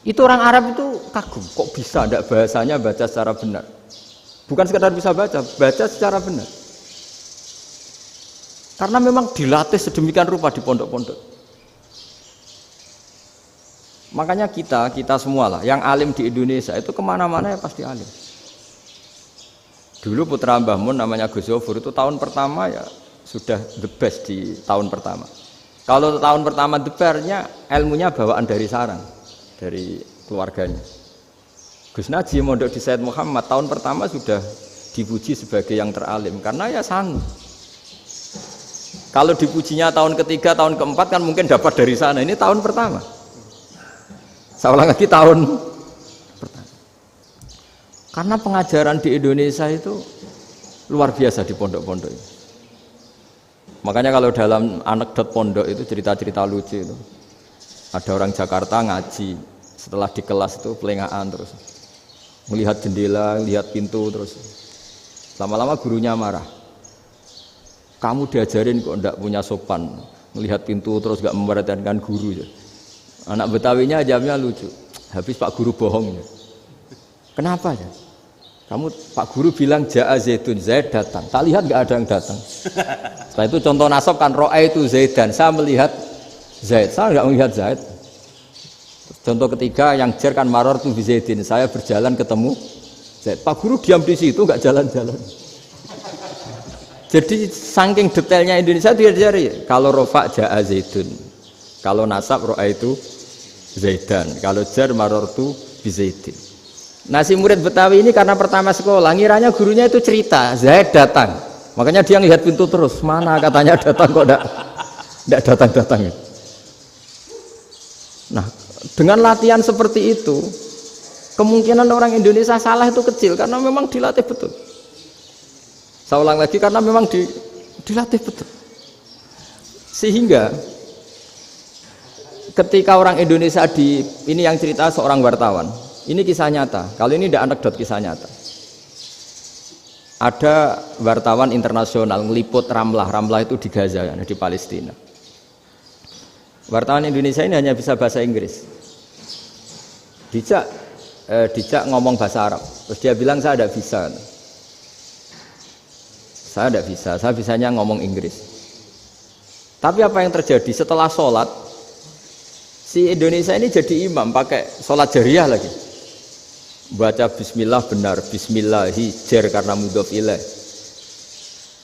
itu orang Arab itu kagum, kok bisa ada bahasanya baca secara benar. Bukan sekedar bisa baca secara benar. Karena memang dilatih sedemikian rupa di pondok-pondok. Makanya kita semua lah, yang alim di Indonesia itu kemana-mana ya pasti alim. Dulu putra Mbah Mun namanya Gus Zofur itu tahun pertama ya sudah the best di tahun pertama. Kalau tahun pertama the best-nya ilmunya bawaan dari sarang, dari keluarganya. Gus Najib mondok di Said Muhammad tahun pertama sudah dipuji sebagai yang teralim karena ya sanggup. Kalau dipujinya tahun ketiga, tahun keempat kan mungkin dapat dari sana. Ini tahun pertama. Saya ulang lagi tahun pertama. Karena pengajaran di Indonesia itu luar biasa di pondok-pondok ini. Makanya kalau dalam anekdot pondok itu cerita-cerita lucu itu. Ada orang Jakarta ngaji, setelah di kelas itu pelengahan terus. Melihat jendela, lihat pintu terus. Lama-lama gurunya marah. Kamu diajarin kok enggak punya sopan. Melihat pintu terus enggak memperhatikan guru. Anak Betawinya jawabnya lucu. Habis Pak Guru bohong. Kenapa ya? Kamu Pak Guru bilang Ja'a Zaidun, Zaid datang. Tak lihat enggak ada yang datang. Setelah itu contoh nasab kan ro'a itu Zaidan. Saya melihat Zaid, saya enggak melihat Zaid. Contoh ketiga yang jar kan maror tu Zaidin. Saya berjalan ketemu Zaid. Pak Guru diam di situ enggak jalan-jalan. Jadi saking detailnya Indonesia dia diajari. Kalau rofa Ja'a Zaidun. Kalau nasab ro'a itu Zaidan. Kalau jar maror tu Zaidin. Nah si murid Betawi ini karena pertama sekolah ngiranya gurunya itu cerita Zaid datang, makanya dia ngelihat pintu terus mana katanya datang kok enggak datang-datang. Nah dengan latihan seperti itu kemungkinan orang Indonesia salah itu kecil karena memang dilatih betul. Saya ulang lagi karena memang dilatih betul. Sehingga ketika orang Indonesia ini yang cerita seorang wartawan. Ini kisah nyata, kalau ini tidak anekdot, kisah nyata. Ada wartawan internasional ngeliput Ramlah itu di Gaza, di Palestina. Wartawan Indonesia ini hanya bisa bahasa Inggris. Dijak ngomong bahasa Arab, terus dia bilang saya tidak bisa. Saya bisanya ngomong Inggris. Tapi apa yang terjadi setelah sholat, si Indonesia ini jadi imam, pakai sholat jariah lagi. Baca bismillah benar, bismillahi jar karena mudhof ilaih.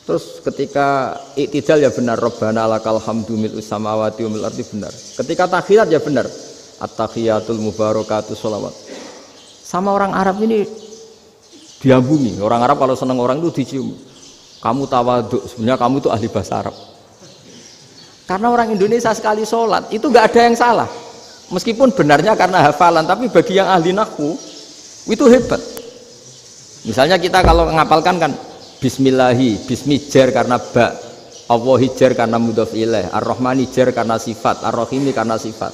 Terus ketika iktidal ya benar, Rabbana lakal hamdu mil'us samawati wa mil'ardi benar. Ketika tahiyat ya benar, at-tahiyatul mubarakatuh sholawat. Sama orang Arab ini diambungi. Orang Arab kalau senang orang itu dicium. Kamu tawaduk, sebenarnya kamu itu ahli bahasa Arab. Karena orang Indonesia sekali sholat itu nggak ada yang salah. Meskipun benarnya karena hafalan, tapi bagi yang ahli nahwu itu hebat. Misalnya kita kalau ngapalkan kan bismillahi, bismi jar karena ba, Allahi jar karena mudhof ilaih, ar-rahmani jar karena sifat, ar-rahimi karena sifat,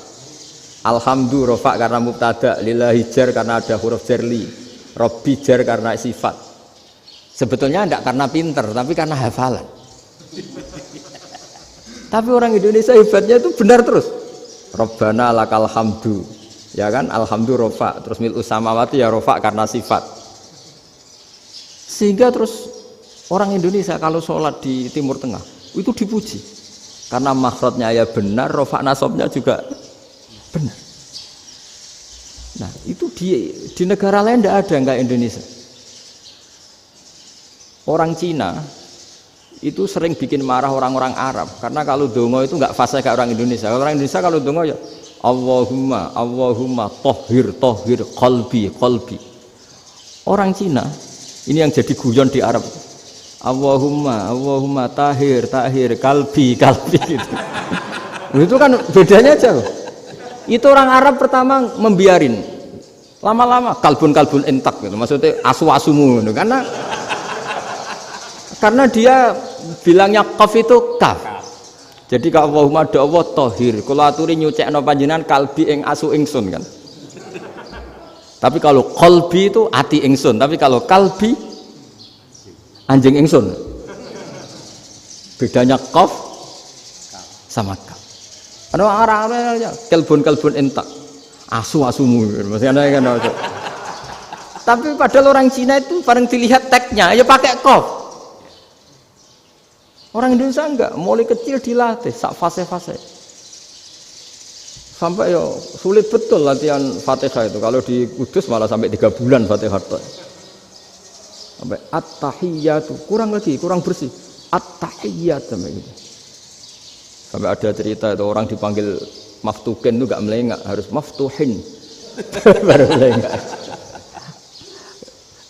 alhamdu rofa karena mubtada, lillahi jar karena ada huruf jarli, robbi jar karena sifat. Sebetulnya tidak karena pinter, tapi karena hafalan. Tapi orang Indonesia hebatnya itu benar terus. Rabbana lakal hamdu. Ya kan, alhamdu rofa, terus mil'us samawati ya rofa karena sifat. Sehingga terus orang Indonesia kalau sholat di Timur Tengah itu dipuji karena makhrajnya ya benar, rofa nasabnya juga benar. Nah itu di negara lain tidak ada nggak Indonesia. Orang Cina itu sering bikin marah orang-orang Arab karena kalau dongo itu nggak fasih kayak orang Indonesia. Kalau orang Indonesia kalau dongo ya Allahumma tohir qalbi. Orang Cina ini yang jadi guyon di Arab. Allahumma tahir kalbi gitu. Itu kan bedanya aja loh. Itu orang Arab pertama membiarin, lama-lama kalbun entak gitu. Maksudnya asu-asumu gitu. Karena dia bilangnya qaf itu kaf. Jadi kalau Allahumma do Allah tohir, kula aturi nyucekno panjenengan kalbi ing asu ingsun kan. Tapi kalau qalbi itu ati ingsun, tapi kalau kalbi anjing ingsun. Bedanya qaf sama kaf. Ana arah-arah kalbun entak. Asu-asumu maksudnya kan. Tapi padahal orang Cina itu paling dilihat teksnya ya pakai qaf. Orang Indonesia enggak, mulai kecil dilatih sak fase-fase. Sampai ya sulit betul latihan Fatihah itu. Kalau di Kudus malah sampai 3 bulan Fatihah itu. Sampai at-tahiyyatu, kurang bersih. At-tahiyyat sampai gitu. Sampai ada cerita itu orang dipanggil maftuhin itu enggak melengak, harus maftuhin. Baru melengak.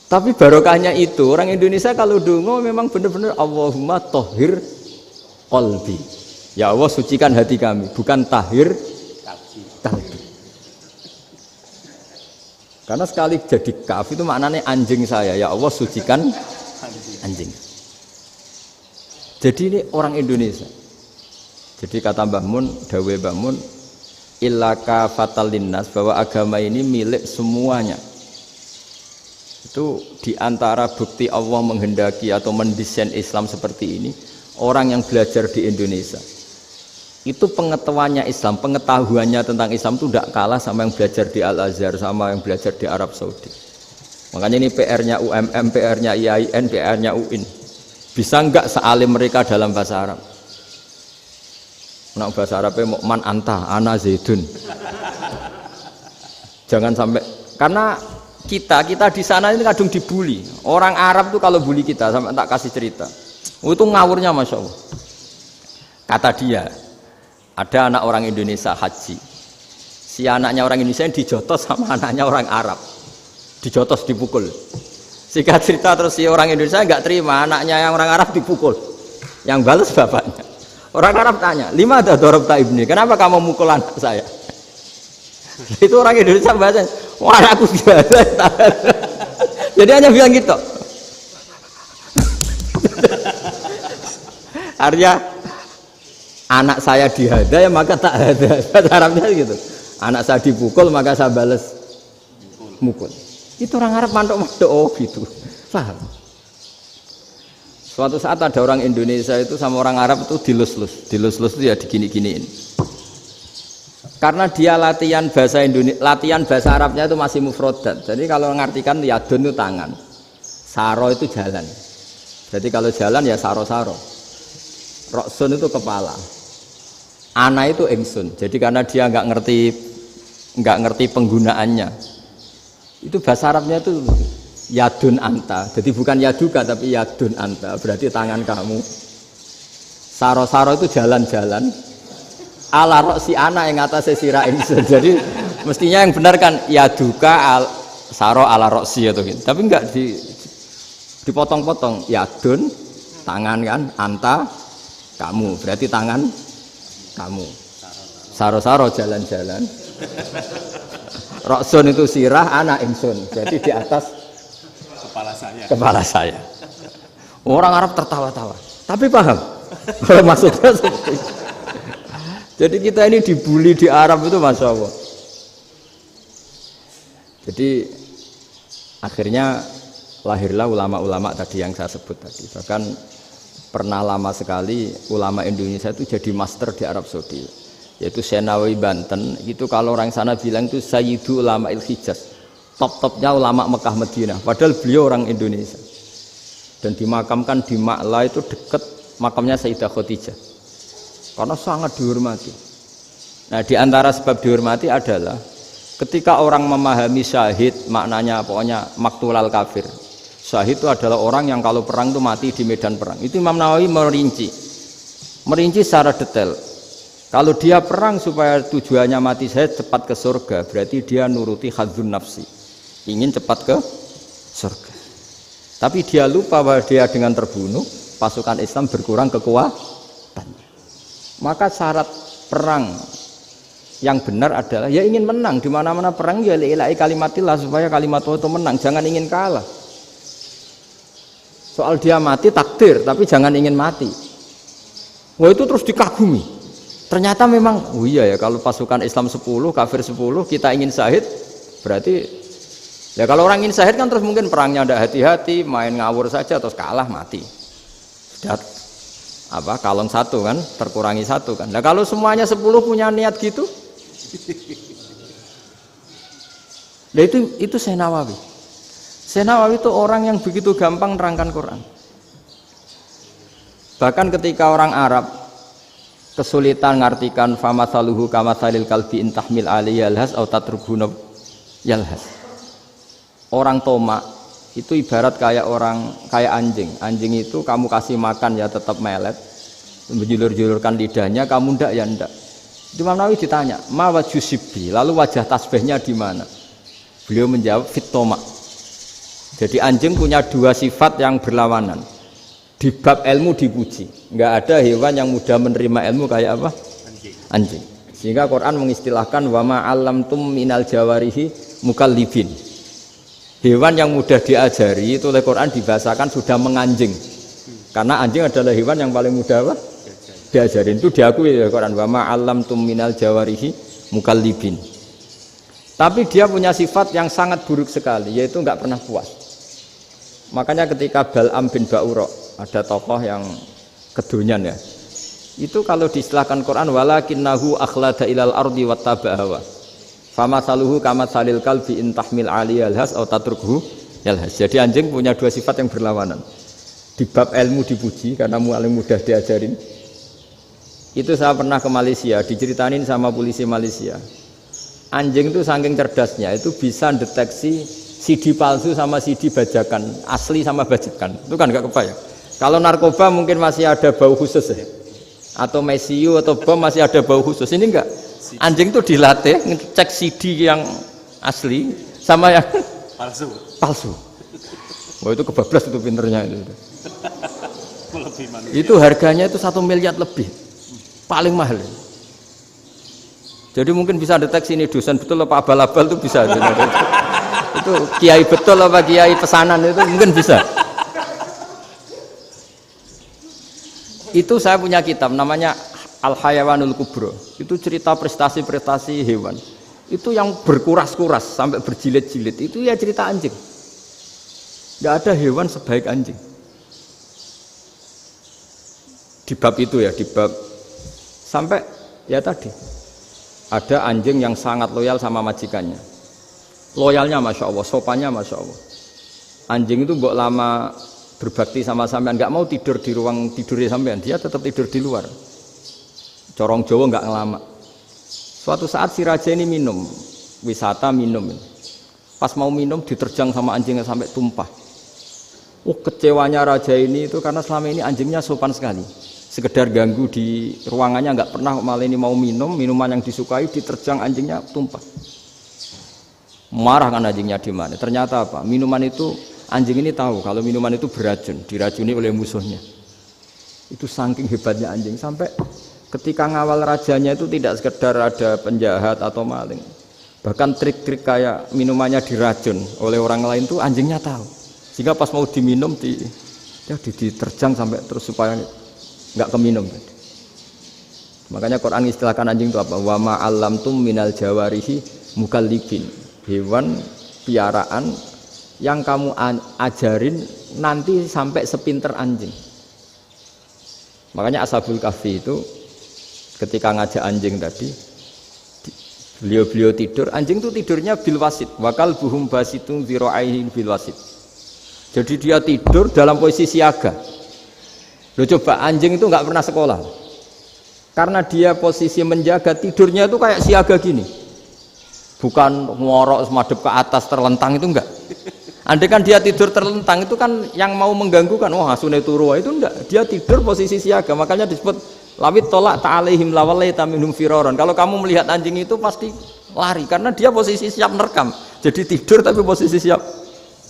Tapi barokahnya itu orang Indonesia kalau dongo memang benar-benar Allahumma tohir qalbi. Ya Allah sucikan hati kami, bukan tahir kalbi. Karena sekali jadi kaf itu maknanya anjing saya. Ya Allah sucikan anjing. Jadi ini orang Indonesia. Jadi kata Mbah Mun, dawe Mbah Mun, illaka fatal linnas, bahwa agama ini milik semuanya. Itu diantara bukti Allah menghendaki atau mendesain Islam seperti ini, orang yang belajar di Indonesia itu pengetahuannya Islam, pengetahuannya tentang Islam itu tidak kalah sama yang belajar di Al-Azhar, sama yang belajar di Arab Saudi. Makanya ini PR-nya UMM, PR-nya IAIN, PR-nya UIN. Bisa enggak sealim mereka dalam bahasa Arab? Nah, bahasa Arabnya man anta, ana zaidun. Jangan sampai, karena kita di sana ini kadung dibully. Orang Arab tuh kalau bully kita, sampai tak kasih cerita. Itu ngawurnya Masya Allah. Kata dia, ada anak orang Indonesia haji. Si anaknya orang Indonesia yang dijotos sama anaknya orang Arab. Dijotos, dipukul. Singkat cerita terus si orang Indonesia nggak terima, anaknya yang orang Arab dipukul. Yang balas bapaknya. Orang Arab tanya, lima ada dorobta ibni, kenapa kamu mukul anak saya? Itu orang Indonesia bahasa, wah aku biasa. Jadi hanya bilang gitu. Artinya anak saya dihada ya maka tak ada. Bahasa Arabnya gitu. Anak saya dipukul maka saya balas mukul. Itu orang Arab mantuk-mantuk oh gitu. Paham? Suatu saat ada orang Indonesia itu sama orang Arab itu dilus-lus itu ya digini-giniin. Karena dia latihan bahasa Indonesia, latihan bahasa Arabnya itu masih mufrodat. Jadi kalau mengartikan yadun itu tangan, saro itu jalan. Jadi kalau jalan ya saro-saro. Roksun itu kepala, ana itu ingsun. Jadi karena dia nggak ngerti penggunaannya, itu bahasa Arabnya itu yadun anta. Jadi bukan yaduka tapi yadun anta. Berarti tangan kamu. Saro-saro itu jalan-jalan. Ala roksi ana yang atasnya sirah ingsun. Jadi mestinya yang benar kan yaduka saro ala roksi atau gitu. Tapi enggak dipotong-potong. Yadun tangan kan, anta kamu. Berarti tangan kamu. Saro-saro jalan-jalan. Roksun itu sirah, ana ingsun. Jadi di atas kepala saya. Orang Arab tertawa-tawa. Tapi paham. Maksudnya seperti itu. Jadi kita ini dibully di Arab itu Masya Allah. Jadi akhirnya lahirlah ulama-ulama tadi yang saya sebut tadi. Bahkan pernah lama sekali ulama Indonesia itu jadi master di Arab Saudi. Yaitu Senawi Banten. Itu kalau orang sana bilang itu Sayyidu Ulama Il-Hijaz. Top-topnya ulama Mekah Madinah. Padahal beliau orang Indonesia. Dan dimakamkan di Ma'la itu dekat makamnya Sayyidah Khadijah. Karena sangat dihormati. Nah, di antara sebab dihormati adalah ketika orang memahami syahid, maknanya pokoknya maktulal kafir. Syahid itu adalah orang yang kalau perang itu mati di medan perang. Itu Imam Nawawi merinci secara detail. Kalau dia perang supaya tujuannya mati syahid cepat ke surga, berarti dia nuruti hadzun nafsi, ingin cepat ke surga. Tapi dia lupa bahwa dia dengan terbunuh pasukan Islam berkurang kekuatannya. Maka syarat perang yang benar adalah ya ingin menang. Di mana-mana perang ya ilahi kalimatillah, supaya kalimat Allah itu menang, jangan ingin kalah. Soal dia mati takdir, tapi jangan ingin mati. Wah, itu terus dikagumi. Ternyata memang, oh iya ya, kalau pasukan Islam 10, kafir 10, kita ingin syahid, berarti ya kalau orang ingin syahid kan terus mungkin perangnya tidak hati-hati, main ngawur saja terus kalah mati. Sudah apa, kalon satu kan, terkurangi satu kan. Nah kalau semuanya 10 punya niat gitu, nah itu Syekh Nawawi. Syekh Nawawi itu orang yang begitu gampang nerangkan Quran. Bahkan ketika orang Arab kesulitan ngartikan famathaluhu kamathalil kalbi in tahmil alaihi yalhas aw tatrukhu yalhas. Orang Tomak itu ibarat kayak anjing. Anjing itu kamu kasih makan ya tetap melet, menjulur-julurkan lidahnya, kamu ndak ya ndak. Imam Nawawi ditanya, "Ma wajhu sibbi?" Lalu wajah tasbihnya di mana? Beliau menjawab, "Fit Tomak." Jadi anjing punya dua sifat yang berlawanan. Di bab ilmu dipuji, nggak ada hewan yang mudah menerima ilmu kayak apa? Anjing. Sehingga Quran mengistilahkan wa ma 'allamtum minal jawarihi mukallibin. Hewan yang mudah diajari itu oleh Quran dibahasakan sudah menganjing. Karena anjing adalah hewan yang paling mudah apa? Diajarin. Itu diakui oleh Quran wa ma 'allamtum minal jawarihi mukallibin. Tapi dia punya sifat yang sangat buruk sekali, yaitu nggak pernah puas. Makanya ketika Bal'am bin Ba'ura, ada tokoh yang kedonyan ya, itu kalau diistilahkan Quran walakinnahu akhlada ilal ardi wattaba'a hawa famathaluhu kamathalil kalbi in tahmil alaihi yalhas aw tatrukhu yalhas. Jadi anjing punya dua sifat yang berlawanan. Di bab ilmu dipuji karena paling mudah diajarin. Itu saya pernah ke Malaysia, diceritain sama polisi Malaysia. Anjing itu saking cerdasnya itu bisa deteksi CD palsu sama CD bajakan, asli sama bajakan. Itu kan nggak kebayang. Kalau narkoba mungkin masih ada bau khusus ya, atau mesiu atau bom masih ada bau khusus. Ini enggak. Anjing itu dilatih ngecek CD yang asli sama yang palsu. Wah itu kebablas itu pinternya itu. Itu harganya itu 1 miliar lebih, paling mahal. Jadi mungkin bisa deteksi ini dosen betul apa abal-abal itu bisa. Itu kiai betul apa kiai pesanan itu mungkin bisa. Itu saya punya kitab namanya Al-Hayawanul Kubro. Itu cerita prestasi-prestasi hewan. Itu yang berkuras-kuras sampai berjilid-jilid. Itu ya cerita anjing. Nggak ada hewan sebaik anjing. Di bab itu ya, di bab sampai ya tadi ada anjing yang sangat loyal sama majikannya. Loyalnya Masya Allah, sopannya Masya Allah. Anjing itu mbok lama berbakti sama sampean, nggak mau tidur di ruang tidurnya sampean, dia tetap tidur di luar. Corong Jawa nggak ngelama. Suatu saat si raja ini minum, wisata minum. Pas mau minum diterjang sama anjingnya sampai tumpah. Kecewanya raja ini itu karena selama ini anjingnya sopan sekali. Sekedar ganggu di ruangannya nggak pernah, malah ini mau minum, minuman yang disukai diterjang anjingnya tumpah. Marah kan anjingnya di mana? Ternyata apa? Minuman itu anjing ini tahu kalau minuman itu beracun, diracuni oleh musuhnya. Itu saking hebatnya anjing sampai ketika ngawal rajanya itu tidak sekedar ada penjahat atau maling. Bahkan trik-trik kayak minumannya diracun oleh orang lain itu anjingnya tahu. Sehingga pas mau diminum diterjang sampai terus supaya nggak keminum. Makanya Quran istilahkan anjing itu apa? Wa ma 'allamtum minal jawarihi mukallibin. Hewan piaraan yang kamu ajarin nanti sampai sepinter anjing. Makanya Ashabul Kahfi itu ketika ngajak anjing tadi, beliau tidur, anjing itu tidurnya bil wasit, wakal buhum basitun zira'aihi bil wasit. Jadi dia tidur dalam posisi siaga. Loh coba anjing itu nggak pernah sekolah, karena dia posisi menjaga, tidurnya itu kayak siaga gini. Bukan ngorok semadep ke atas terlentang, itu enggak. Andai kan dia tidur terlentang itu kan yang mau mengganggu kan, wah asune turu itu enggak. Dia tidur posisi siaga, makanya disebut lawit tolak ta'alaihim lawalaita minhum firaron. Kalau kamu melihat anjing itu pasti lari karena dia posisi siap merekam. Jadi tidur tapi posisi siap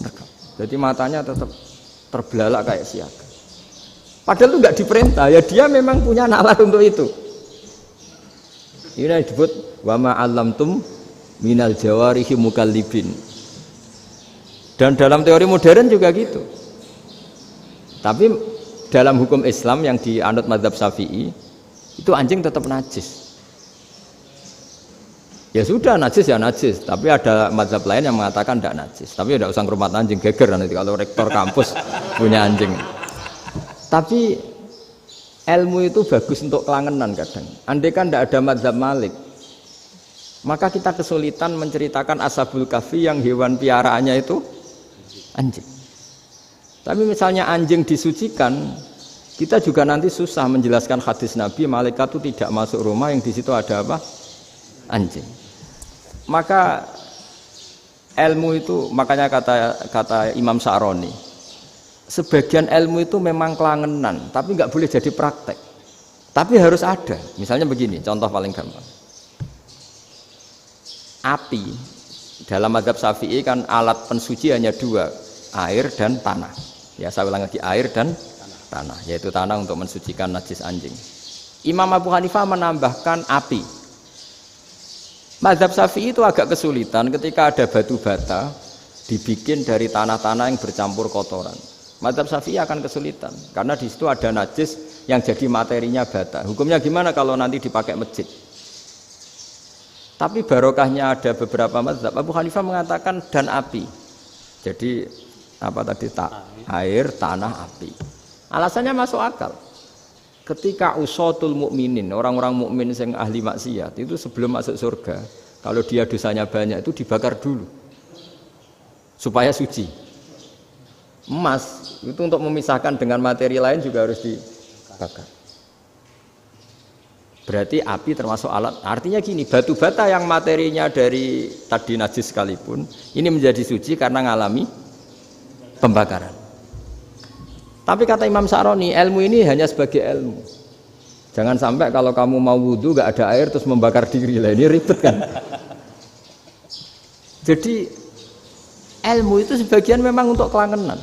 merekam. Jadi matanya tetap terbelalak kayak siaga. Padahal itu enggak diperintah, ya dia memang punya nalar untuk itu. Ini disebut wa ma 'allamtum minal jawarihi mukallibin. Dan dalam teori modern juga gitu. Tapi dalam hukum Islam yang dianut mazhab Syafi'i itu anjing tetap najis. Ya sudah najis ya najis, tapi ada mazhab lain yang mengatakan tidak najis. Tapi tidak usah ngurmat anjing, geger nanti kalau rektor kampus punya anjing. Tapi ilmu itu bagus untuk kelangenan kadang. Andai kan tidak ada mazhab Malik, maka kita kesulitan menceritakan Ashabul Kahfi yang hewan piaraannya itu anjing. Tapi misalnya anjing disucikan, kita juga nanti susah menjelaskan hadis Nabi malaikat itu tidak masuk rumah yang di situ ada apa? Anjing. Maka ilmu itu, makanya kata Imam Sa'roni, sebagian ilmu itu memang kelangenan, tapi nggak boleh jadi praktek. Tapi harus ada. Misalnya begini, contoh paling gampang. Api dalam mazhab Syafi'i kan alat pensuci hanya dua, air dan tanah. Ya saya ulang lagi, air dan tanah, yaitu tanah untuk mensucikan najis anjing. Imam Abu Hanifah menambahkan api. Mazhab Syafi'i itu agak kesulitan ketika ada batu bata dibikin dari tanah-tanah yang bercampur kotoran. Mazhab Syafi'i akan kesulitan karena di situ ada najis yang jadi materinya bata. Hukumnya gimana kalau nanti dipakai masjid? Tapi barokahnya ada beberapa mazhab. Abu Hanifah mengatakan dan api. Jadi apa tadi air, tanah, api. Alasannya masuk akal. Ketika usatul mukminin, orang-orang mukmin yang ahli maksiat itu sebelum masuk surga, kalau dia dosanya banyak itu dibakar dulu supaya suci. Emas itu untuk memisahkan dengan materi lain juga harus dibakar. Berarti api termasuk alat. Artinya gini, batu bata yang materinya dari tadi najis sekalipun, ini menjadi suci karena ngalami pembakaran. Tapi kata Imam Sa'roni, ilmu ini hanya sebagai ilmu. Jangan sampai kalau kamu mau wudhu gak ada air terus membakar diri lah, ini ribet kan. Jadi ilmu itu sebagian memang untuk kelangenan.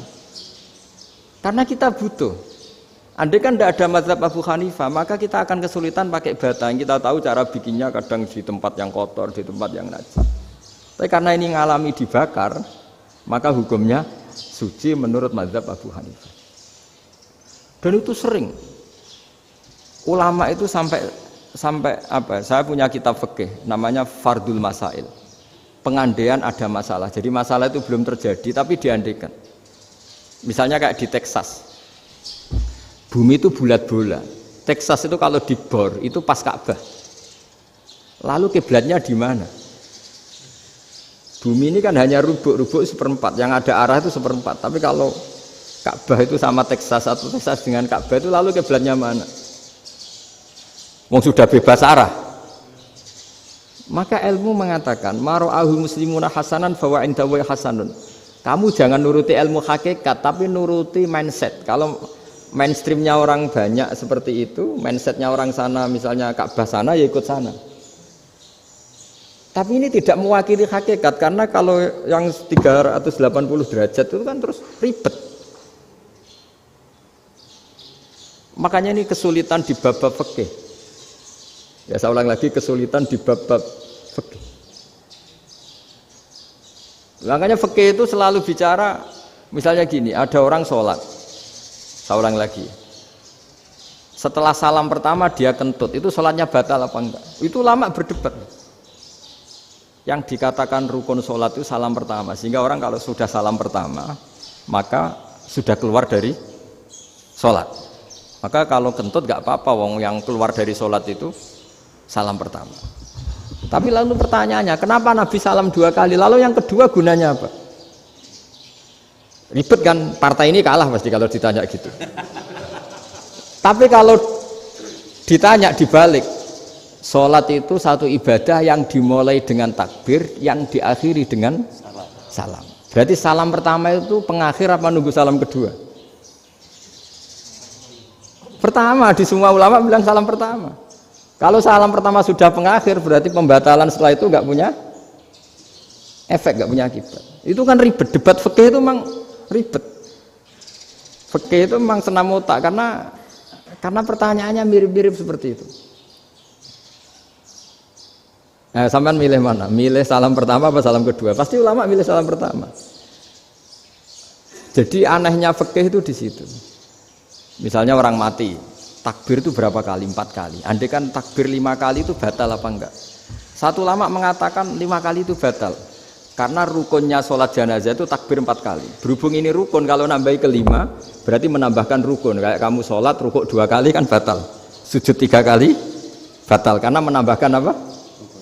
Karena kita butuh. Andai kan tidak ada mazhab Abu Hanifah, maka kita akan kesulitan pakai bata. Yang kita tahu cara bikinnya kadang di tempat yang kotor, di tempat yang najis. Tapi karena ini ngalami dibakar, maka hukumnya suci menurut mazhab Abu Hanifah. Dan itu sering. Ulama itu sampai apa? Saya punya kitab fikih namanya Fardul Masail. Pengandaian ada masalah. Jadi masalah itu belum terjadi tapi diandaikan. Misalnya kayak di Texas. Bumi itu bulat-bulat. Texas itu kalau dibor itu pas Ka'bah. Lalu kiblatnya di mana? Bumi ini kan hanya rubuk-rubuk seperempat. Yang ada arah itu seperempat. Tapi kalau Ka'bah itu sama Texas atau Texas dengan Ka'bah itu lalu kiblatnya mana? Wong sudah bebas arah. Maka ilmu mengatakan mara'ahu muslimuna hasanan fawa indahu hasanun. Kamu jangan nuruti ilmu hakikat tapi nuruti mindset. Kalau mainstreamnya orang banyak seperti itu, mindsetnya orang sana misalnya Ka'bah sana ya ikut sana. Tapi ini tidak mewakili hakikat karena kalau yang 380 derajat itu kan terus ribet. Makanya ini kesulitan di bab-bab fikih. Ya saya ulang lagi, kesulitan di bab-bab fikih. Makanya fikih itu selalu bicara misalnya gini, ada orang sholat. Saya ulang lagi. Setelah salam pertama dia kentut, itu sholatnya batal apa enggak? Itu lama berdebat. Yang dikatakan rukun sholat itu salam pertama. Sehingga orang kalau sudah salam pertama, maka sudah keluar dari sholat. Maka kalau kentut enggak apa-apa, wong yang keluar dari sholat itu salam pertama. Tapi lalu pertanyaannya, kenapa Nabi salam 2 kali? Lalu yang kedua gunanya apa? Ribet kan, partai ini kalah pasti kalau ditanya gitu. Tapi kalau ditanya dibalik, sholat itu satu ibadah yang dimulai dengan takbir, yang diakhiri dengan salam. Berarti salam pertama itu pengakhir apa nunggu salam kedua? Pertama, di semua ulama bilang salam pertama. Kalau salam pertama sudah pengakhir, berarti pembatalan setelah itu nggak punya efek, nggak punya akibat. Itu kan ribet, debat fikih itu memang ribet. Fikih itu memang senam otak karena pertanyaannya mirip-mirip seperti itu. Nah, sampean milih mana? Milih salam pertama apa salam kedua? Pasti ulama milih salam pertama. Jadi anehnya fikih itu di situ. Misalnya orang mati, takbir itu berapa kali? 4 kali. Andai kan takbir 5 kali itu batal apa enggak? Satu ulama mengatakan 5 kali itu batal. Karena rukunnya sholat jenazah itu takbir 4 kali. Berhubung ini rukun, kalau nambahi ke 5 berarti menambahkan rukun. Kayak kamu sholat rukuk 2 kali kan batal. Sujud 3 kali batal karena menambahkan apa?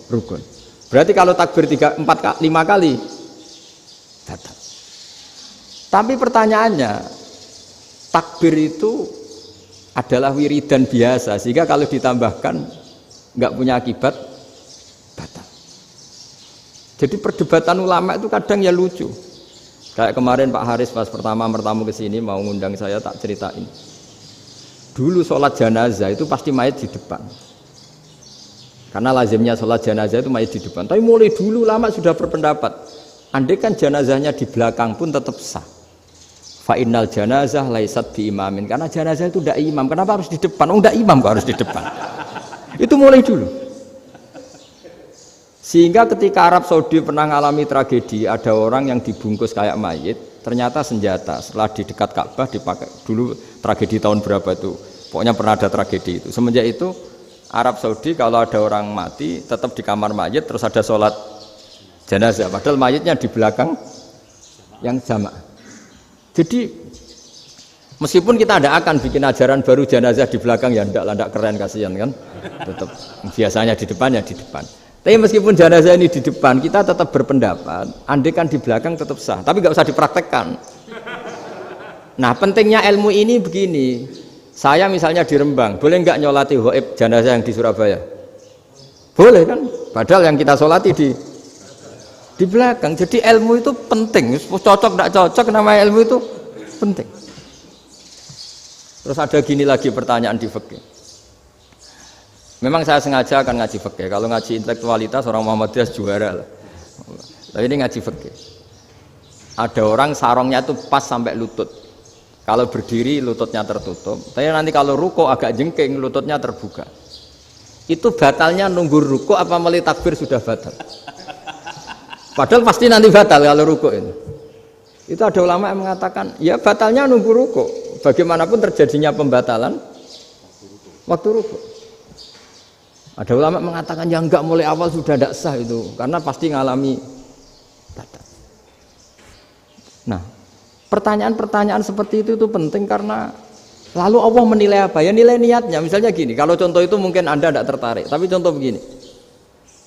Rukun. Berarti kalau takbir 5 kali batal. Tapi pertanyaannya, takbir itu adalah wiridan biasa sehingga kalau ditambahkan nggak punya akibat batal. Jadi perdebatan ulama itu kadang ya lucu. Kayak kemarin Pak Haris pas pertama bertamu ke sini mau ngundang saya, tak ceritain. Dulu sholat jenazah itu pasti mayat di depan. Karena lazimnya sholat jenazah itu mayat di depan. Tapi mulai dulu lama sudah berpendapat, andai kan jenazahnya di belakang pun tetap sah. Fa innal janazah laisat bi imamin. Karena jenazah itu tidak imam. Kenapa harus di depan? Oh, tidak imam kok harus di depan. Itu mulai dulu. Sehingga ketika Arab Saudi pernah mengalami tragedi, ada orang yang dibungkus kayak mayit, ternyata senjata. Setelah di dekat Ka'bah dipakai. Dulu tragedi tahun berapa itu? Pokoknya pernah ada tragedi itu. Semenjak itu Arab Saudi kalau ada orang mati tetap di kamar mayit terus ada sholat jenazah. Padahal mayitnya di belakang yang jamaah. Jadi meskipun kita tidak akan bikin ajaran baru jenazah di belakang ya tidak keren, kasihan kan. Tetap biasanya di depan ya di depan. Tapi meskipun jenazah ini di depan, kita tetap berpendapat andai kan di belakang tetap sah, tapi nggak usah dipraktekkan. Nah pentingnya ilmu ini begini. Saya misalnya di Rembang, boleh nggak nyolati ghaib jenazah yang di Surabaya? Boleh kan? Padahal yang kita solati di belakang. Jadi ilmu itu penting. Cocok tidak cocok, nama ilmu itu penting. Terus ada gini lagi pertanyaan di fikih. Memang saya sengaja akan ngaji fikih. Kalau ngaji intelektualitas orang Muhammadiyah juara lah. Tapi ini ngaji fikih. Ada orang sarongnya itu pas sampai lutut. Kalau berdiri lututnya tertutup, tapi nanti kalau ruko agak jengking lututnya terbuka. Itu batalnya nunggu ruko apa mulai takbir sudah batal? Padahal pasti nanti batal kalau ruko ini. Itu ada ulama yang mengatakan, ya batalnya nunggu ruko. Bagaimanapun terjadinya pembatalan waktu ruko. Ada ulama mengatakan yang enggak mulai awal sudah tidak sah itu, karena pasti ngalami batal. Nah. Pertanyaan-pertanyaan seperti itu penting karena lalu Allah menilai apa? Ya nilai niatnya. Misalnya gini, kalau contoh itu mungkin Anda tidak tertarik, tapi contoh begini.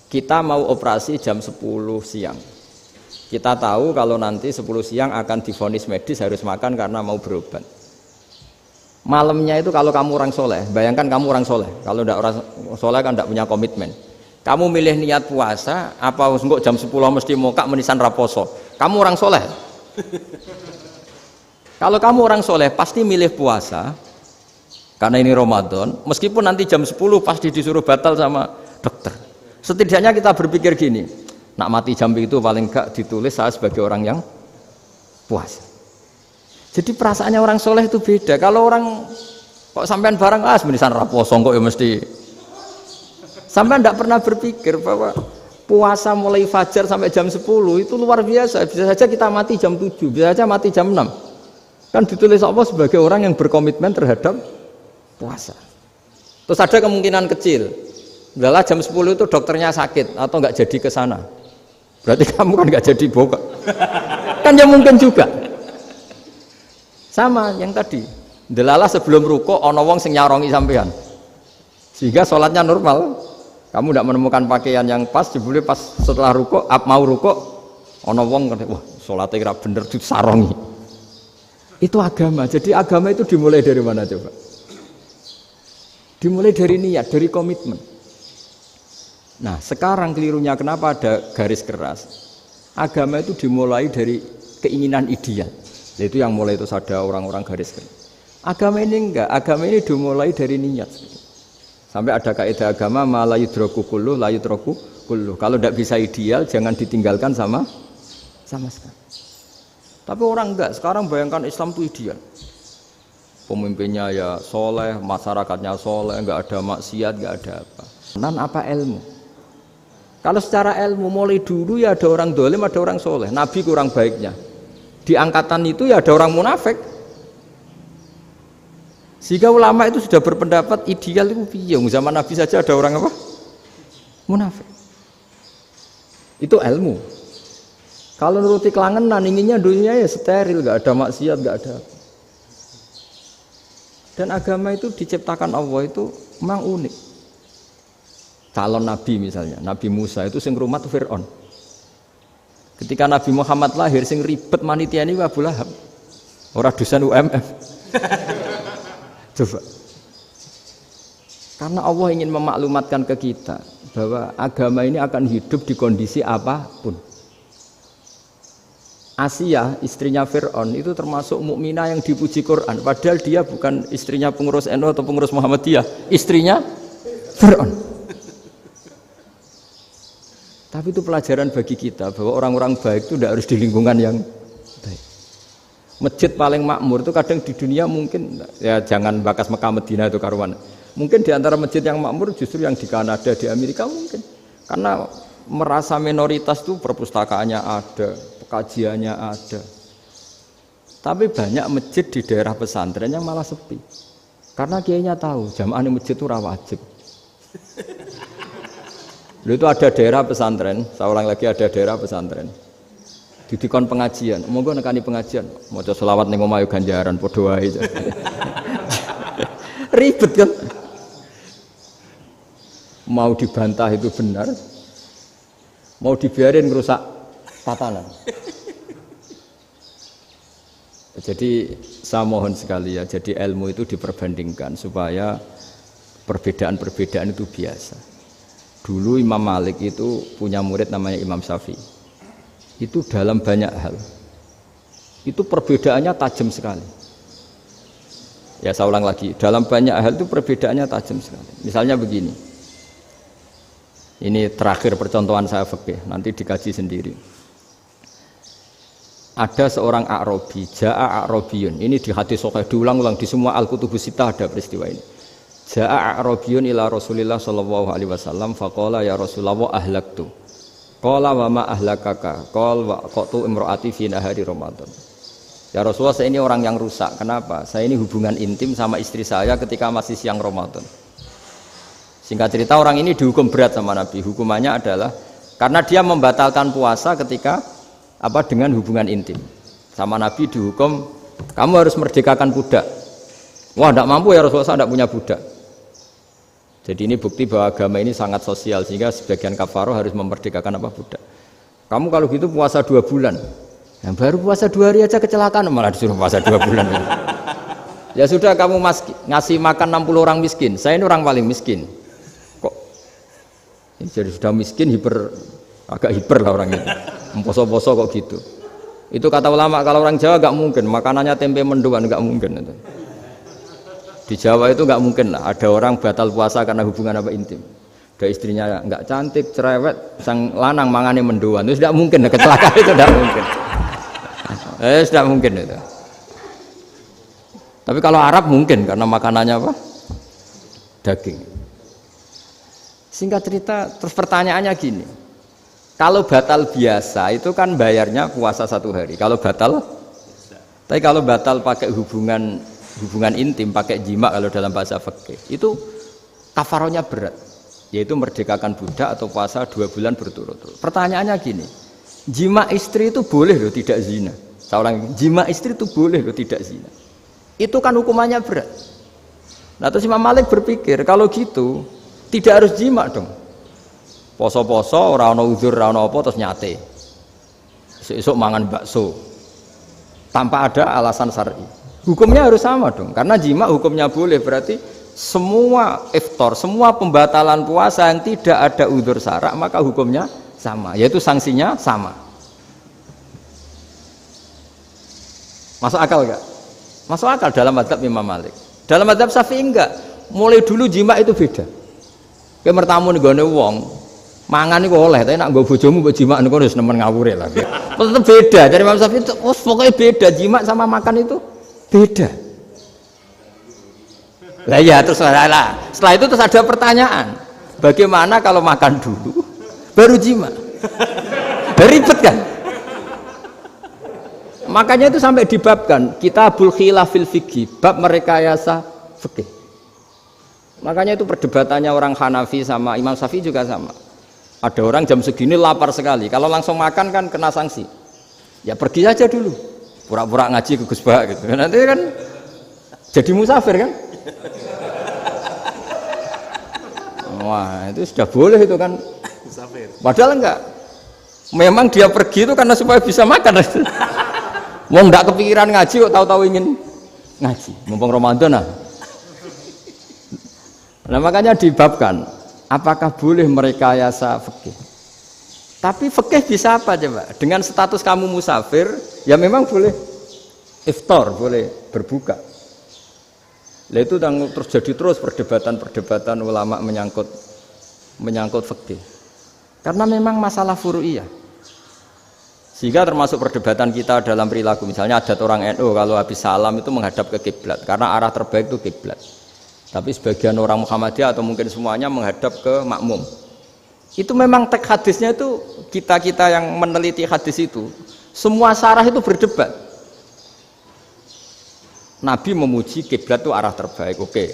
Kita mau operasi jam 10 siang. Kita tahu kalau nanti 10 siang akan divonis medis harus makan karena mau berobat. Malamnya itu kalau kamu orang soleh, bayangkan kamu orang soleh. Kalau tidak orang soleh kan tidak punya komitmen. Kamu milih niat puasa, apa enggak jam 10 mesti mokak menisan raposo. Kamu orang soleh. Kalau kamu orang soleh pasti milih puasa karena ini Ramadan, meskipun nanti jam 10 pasti disuruh batal sama dokter. Setidaknya kita berpikir gini, nak mati jam itu paling enggak ditulis saya sebagai orang yang puasa. Jadi perasaannya orang soleh itu beda. Kalau orang kok sampean barang menisan raposo kok ya mesti. Sampean tidak pernah berpikir bahwa puasa mulai fajar sampai jam 10 itu luar biasa. Bisa saja kita mati jam 7, bisa saja mati jam 6. Kan ditulis Allah sebagai orang yang berkomitmen terhadap puasa. Terus ada kemungkinan kecil, adalah jam 10 itu dokternya sakit atau nggak jadi ke sana. Berarti kamu kan nggak jadi buka. Kan ya mungkin juga. Sama yang tadi. Delalah sebelum ruko ono wong sing nyarongi sampean. Sehingga sholatnya normal. Kamu tidak menemukan pakaian yang pas, jebule pas setelah ruko, mau ruko ono wong wah sholatnya kira bener disarongi. Itu agama. Jadi agama itu dimulai dari mana coba? Dimulai dari niat, dari komitmen. Nah sekarang kelirunya kenapa ada garis keras? Agama itu dimulai dari keinginan ideal. Itu yang mulai itu ada orang-orang garis keras. Agama ini enggak, agama ini dimulai dari niat. Sampai ada kaidah agama la yudraku kullu la yutraku kullu. Kalau tidak bisa ideal jangan ditinggalkan sama sekali. Tapi orang enggak, sekarang bayangkan Islam itu ideal. Pemimpinnya ya soleh, masyarakatnya soleh, enggak ada maksiat, enggak ada apa. Apa ilmu? Kalau secara ilmu mulai dulu ya ada orang dolim, ada orang soleh. Nabi kurang baiknya. Di angkatan itu ya ada orang munafik. Sehingga ulama itu sudah berpendapat ideal itu piye? Zaman Nabi saja ada orang apa? Munafik. Itu ilmu. Kalau nuruti kelangenan, inginnya dunia ya steril, gak ada maksiat, gak ada. Dan agama itu diciptakan Allah itu memang unik. Calon Nabi misalnya, Nabi Musa itu sing rumat Fir'aun. Ketika Nabi Muhammad lahir, sing ribet manitia ini Abu Lahab. Orang dosen UMM. Coba. Karena Allah ingin memaklumatkan ke kita bahwa agama ini akan hidup di kondisi apapun. Asia, istrinya Fir'aun itu termasuk mukminah yang dipuji Quran. Padahal dia bukan istrinya pengurus NU atau pengurus Muhammadiyah, istrinya Fir'aun. Tapi itu pelajaran bagi kita bahwa orang-orang baik itu tidak harus di lingkungan yang baik. Masjid paling makmur itu kadang di dunia mungkin ya jangan bakas Mekah Madinah itu karuan. Mungkin di antara masjid yang makmur justru yang di Kanada, di Amerika mungkin. Karena merasa minoritas itu perpustakaannya ada, kajiannya ada. Tapi banyak masjid di daerah pesantren yang malah sepi. Karena kiainya tahu jamaah di masjid itu wajib. Lalu itu ada daerah pesantren, saya ulang lagi ada daerah pesantren. Didikon pengajian, monggo nekani pengajian, maca selawat ning omahe ganjaran padha wae. Ribet kan? Mau dibantah itu benar. Mau dibiarin ngerusak tatanan. Jadi saya mohon sekali ya, jadi ilmu itu diperbandingkan supaya perbedaan-perbedaan itu biasa. Dulu Imam Malik itu punya murid namanya Imam Syafi'i. Itu dalam banyak hal. Itu perbedaannya tajam sekali. Ya saya ulang lagi, dalam banyak hal itu perbedaannya tajam sekali. Misalnya begini. Ini terakhir percontohan saya fikih, nanti dikaji sendiri. Ada seorang A'rabi, Ja'a A'rabiyun. Ini di hadis sahih diulang-ulang di semua Al-Kutubus Sittah ada peristiwa ini. Ja'a A'rabiyun ila Rasulillah sallallahu alaihi wasallam faqala ya Rasulullah ahlaktu. Qala wa ma ahlakaka? Qala wa qatu imraati fi nahari Ramadan. Ya Rasulullah, saya ini orang yang rusak. Kenapa? Saya ini hubungan intim sama istri saya ketika masih siang Ramadan. Singkat cerita orang ini dihukum berat sama Nabi. Hukumannya adalah karena dia membatalkan puasa ketika dengan hubungan intim. Sama Nabi dihukum, kamu harus merdekakan budak. Wah, tidak mampu ya Rasulullah, saya tidak punya budak. Jadi ini bukti bahwa agama ini sangat sosial sehingga sebagian kafaroh harus memerdekakan budak. Kamu kalau gitu puasa 2 bulan. Yang baru puasa 2 hari aja kecelakaan malah disuruh puasa 2 bulan. Ya sudah kamu ngasih makan 60 orang miskin. Saya ini orang paling miskin. Kok jadi sudah miskin agak hiper lah orang itu. Poso-poso kok gitu. Itu kata ulama kalau orang Jawa enggak mungkin makanannya tempe mendoan, enggak mungkin itu. Di Jawa itu nggak mungkin lah ada orang batal puasa karena hubungan intim. Ada istrinya nggak cantik, cerewet, sang lanang mangane mendoan. Itu tidak mungkin, kecelakaan itu tidak mungkin. Tidak mungkin itu. Tapi kalau Arab mungkin karena makanannya daging. Singkat cerita, terus pertanyaannya gini. Kalau batal biasa itu kan bayarnya puasa 1 hari. Kalau batal, tapi kalau batal pakai hubungan intim, pakai jima kalau dalam bahasa fikih itu kafarohnya berat, yaitu merdekakan budak atau puasa 2 bulan berturut-turut. Pertanyaannya gini, jima istri itu boleh loh tidak zina. Seorang jima istri itu boleh loh tidak zina. Itu kan hukumannya berat. Nah terus Imam Malik berpikir kalau gitu tidak harus jima dong. Poso-poso, ora ono uzur, ora ono apa terus nyate. Esuk mangan bakso tanpa ada alasan syar'i. Hukumnya harus sama dong, karena jima hukumnya boleh, berarti semua iftar, semua pembatalan puasa yang tidak ada udzur syara' maka hukumnya sama, yaitu sanksinya sama. Masuk akal enggak? Masuk akal dalam mazhab Imam Malik. Dalam mazhab Syafi'i enggak. Mulai dulu jima itu beda. Kayak mertamu nih gone wong, mangan iku oleh, tapi nak nggo bojomu mbok jima niku wis nemen ngawure lah. Tetep beda. Dari Imam Syafi'i itu pokoknya beda, jima sama makan itu beda. Lah ya terus lah. Setelah itu terus ada pertanyaan. Bagaimana kalau makan dulu baru jima? Ribet kan? Makanya itu sampai dibabkan Kitabul Khilafil Fiqhi, bab merekayasa fikih. Makanya itu perdebatannya orang Hanafi sama Imam Syafi'i juga sama. Ada orang jam segini lapar sekali, kalau langsung makan kan kena sanksi. Ya pergi aja dulu, pura-pura ngaji ke Gus Bah gitu. Nanti kan jadi musafir kan? Wah itu sudah boleh itu kan? Padahal enggak. Memang dia pergi itu karena supaya bisa makan. Mau enggak kepikiran ngaji kok tahu-tahu ingin ngaji. Mumpung Ramadan nah. Nah makanya dibabkan apakah boleh merekayasa fikih. Tapi fikih bisa apa coba? Dengan status kamu musafir, ya memang boleh iftar, boleh berbuka. Lah itu terjadi terus perdebatan ulama menyangkut fikih. Karena memang masalah furu'iyah. Sehingga termasuk perdebatan kita dalam perilaku. Misalnya adat orang NU kalau habis salam itu menghadap ke kiblat karena arah terbaik itu kiblat. Tapi sebagian orang Muhammadiyah atau mungkin semuanya menghadap ke makmum. Itu memang teks hadisnya itu kita yang meneliti hadis itu semua syarah itu berdebat. Nabi memuji kiblat itu arah terbaik, oke.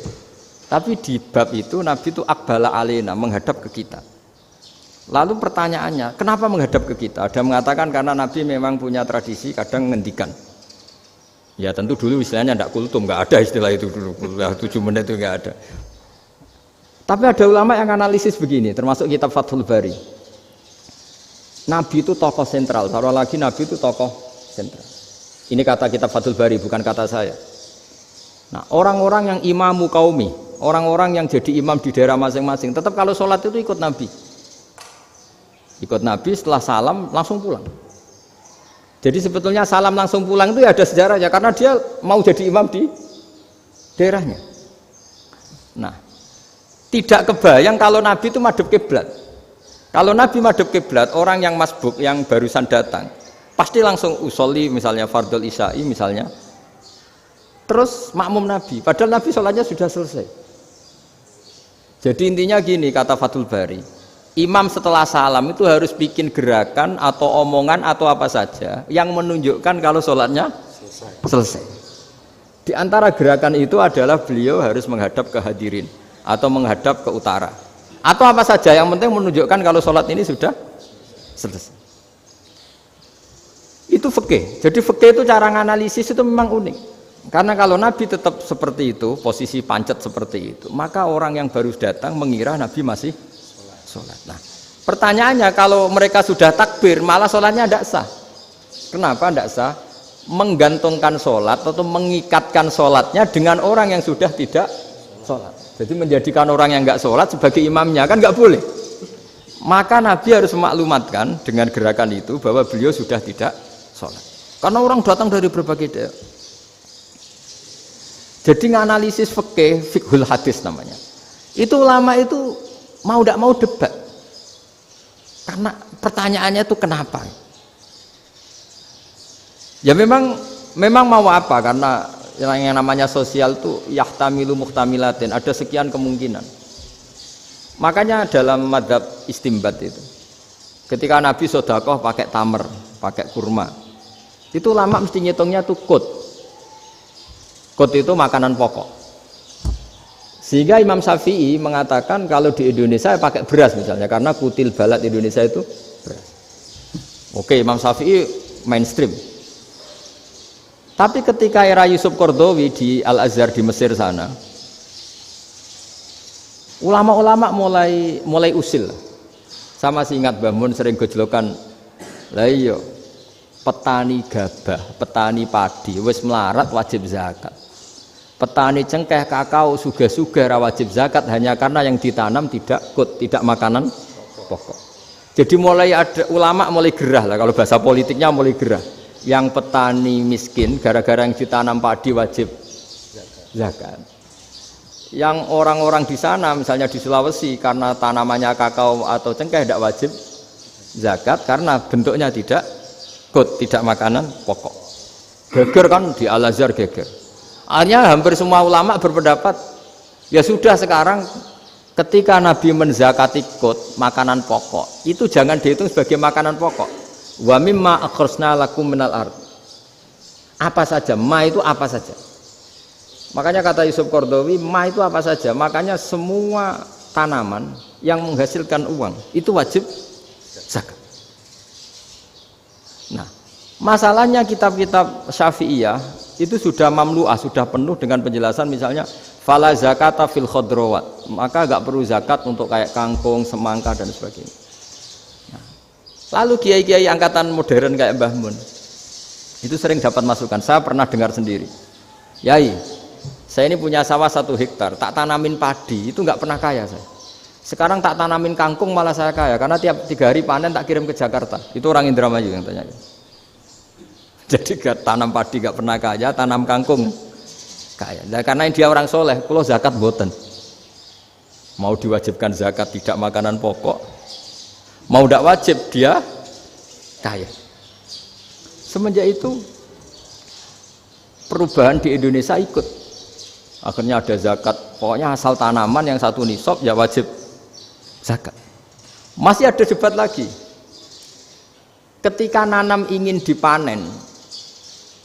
Tapi di bab itu Nabi itu aqbala alaina, menghadap ke kita. Lalu pertanyaannya, kenapa menghadap ke kita? Ada mengatakan karena Nabi memang punya tradisi kadang ngendikan. Ya tentu dulu istilahnya tidak kultum, nggak ada istilah itu dulu, 7 menit itu nggak ada. Tapi ada ulama yang analisis begini, termasuk kitab Fathul Bari. Nabi itu tokoh sentral, taruh lagi Nabi itu tokoh sentral. Ini kata kitab Fathul Bari, bukan kata saya. Nah orang-orang yang imamu kaumi, orang-orang yang jadi imam di daerah masing-masing, tetap kalau sholat itu ikut Nabi. Ikut Nabi setelah salam langsung pulang. Jadi sebetulnya salam langsung pulang itu ya ada sejarahnya karena dia mau jadi imam di daerahnya. Nah, tidak kebayang kalau Nabi itu madhep kiblat. Kalau Nabi madhep kiblat, orang yang masbuk yang barusan datang pasti langsung usolli misalnya fardhu isya'i misalnya. Terus makmum Nabi, padahal Nabi sholatnya sudah selesai. Jadi intinya gini kata Fathul Bari. Imam setelah salam itu harus bikin gerakan atau omongan atau apa saja yang menunjukkan kalau sholatnya selesai. Di antara gerakan itu adalah beliau harus menghadap ke hadirin atau menghadap ke utara atau apa saja yang penting menunjukkan kalau sholat ini sudah selesai. Itu fikih. Jadi fikih itu cara menganalisis itu memang unik. Karena kalau Nabi tetap seperti itu, posisi pancet seperti itu, maka orang yang baru datang mengira Nabi masih sholat. Nah, pertanyaannya kalau mereka sudah takbir, malah sholatnya tidak sah. Kenapa tidak sah? Menggantungkan sholat atau mengikatkan sholatnya dengan orang yang sudah tidak sholat. Jadi menjadikan orang yang nggak sholat sebagai imamnya kan nggak boleh. Maka Nabi harus memaklumatkan dengan gerakan itu bahwa beliau sudah tidak sholat. Karena orang datang dari berbagai daerah. Jadi nganalisis fikih, fiqhul hadis namanya. Itu ulama itu mau tidak mau debat karena pertanyaannya itu kenapa ya memang mau apa karena yang namanya sosial itu yahtamilu muhtamilatin ada sekian kemungkinan makanya dalam madhab istimbat itu ketika Nabi sedekah pakai tamer pakai kurma itu ulama mesti ngitungnya tuh kut itu makanan pokok. Sehingga Imam Syafi'i mengatakan kalau di Indonesia pakai beras misalnya karena kutil balat Indonesia itu beras. Oke, Imam Syafi'i mainstream. Tapi ketika era Yusuf Qaradawi di Al-Azhar di Mesir sana, ulama-ulama mulai usil. Sama sih ingat Mbah Mun sering gojlokan, lah iya petani gabah, petani padi wis melarat wajib zakat. Petani cengkeh, kakao, suga-suga wajib zakat hanya karena yang ditanam tidak makanan pokok. Jadi mulai ada ulama mulai gerah lah kalau bahasa politiknya mulai gerah. yang petani miskin gara-gara yang ditanam padi wajib zakat. Yang orang-orang di sana misalnya di Sulawesi karena tanamannya kakao atau cengkeh tidak wajib zakat karena bentuknya tidak tidak makanan pokok. Geger kan di Al-Azhar geger. Akhirnya hampir semua ulama berpendapat ya sudah sekarang ketika Nabi menzakati makanan pokok itu jangan dihitung sebagai makanan pokok. Wa mimma akhrajna lakum minal ard. Apa saja, ma itu apa saja. Makanya kata Yusuf Qaradawi, ma itu apa saja. Makanya semua tanaman yang menghasilkan uang itu wajib zakat. Nah, masalahnya kitab-kitab Syafi'iyah itu sudah mamlu'ah, sudah penuh dengan penjelasan misalnya fala zakata fil khadrawat. Maka enggak perlu zakat untuk kayak kangkung, semangka dan sebagainya. Nah, lalu kiai-kiai angkatan modern kayak Mbah Mun itu sering dapat masukan. Saya pernah dengar sendiri. Yai, saya ini punya sawah 1 hektar, tak tanamin padi, itu nggak pernah kaya saya. Sekarang tak tanamin kangkung malah saya kaya, karena tiap 3 hari panen tak kirim ke Jakarta. Itu orang Indramayu yang tanya. Jadi gak tanam padi nggak pernah kaya, tanam kangkung kaya. Nah, karena dia orang soleh, kalau zakat boten. Mau diwajibkan zakat tidak makanan pokok, mau tidak wajib dia kaya. Semenjak itu perubahan di Indonesia ikut. Akhirnya ada zakat, pokoknya asal tanaman yang 1 nisab ya wajib zakat. Masih ada debat lagi. Ketika nanam ingin dipanen,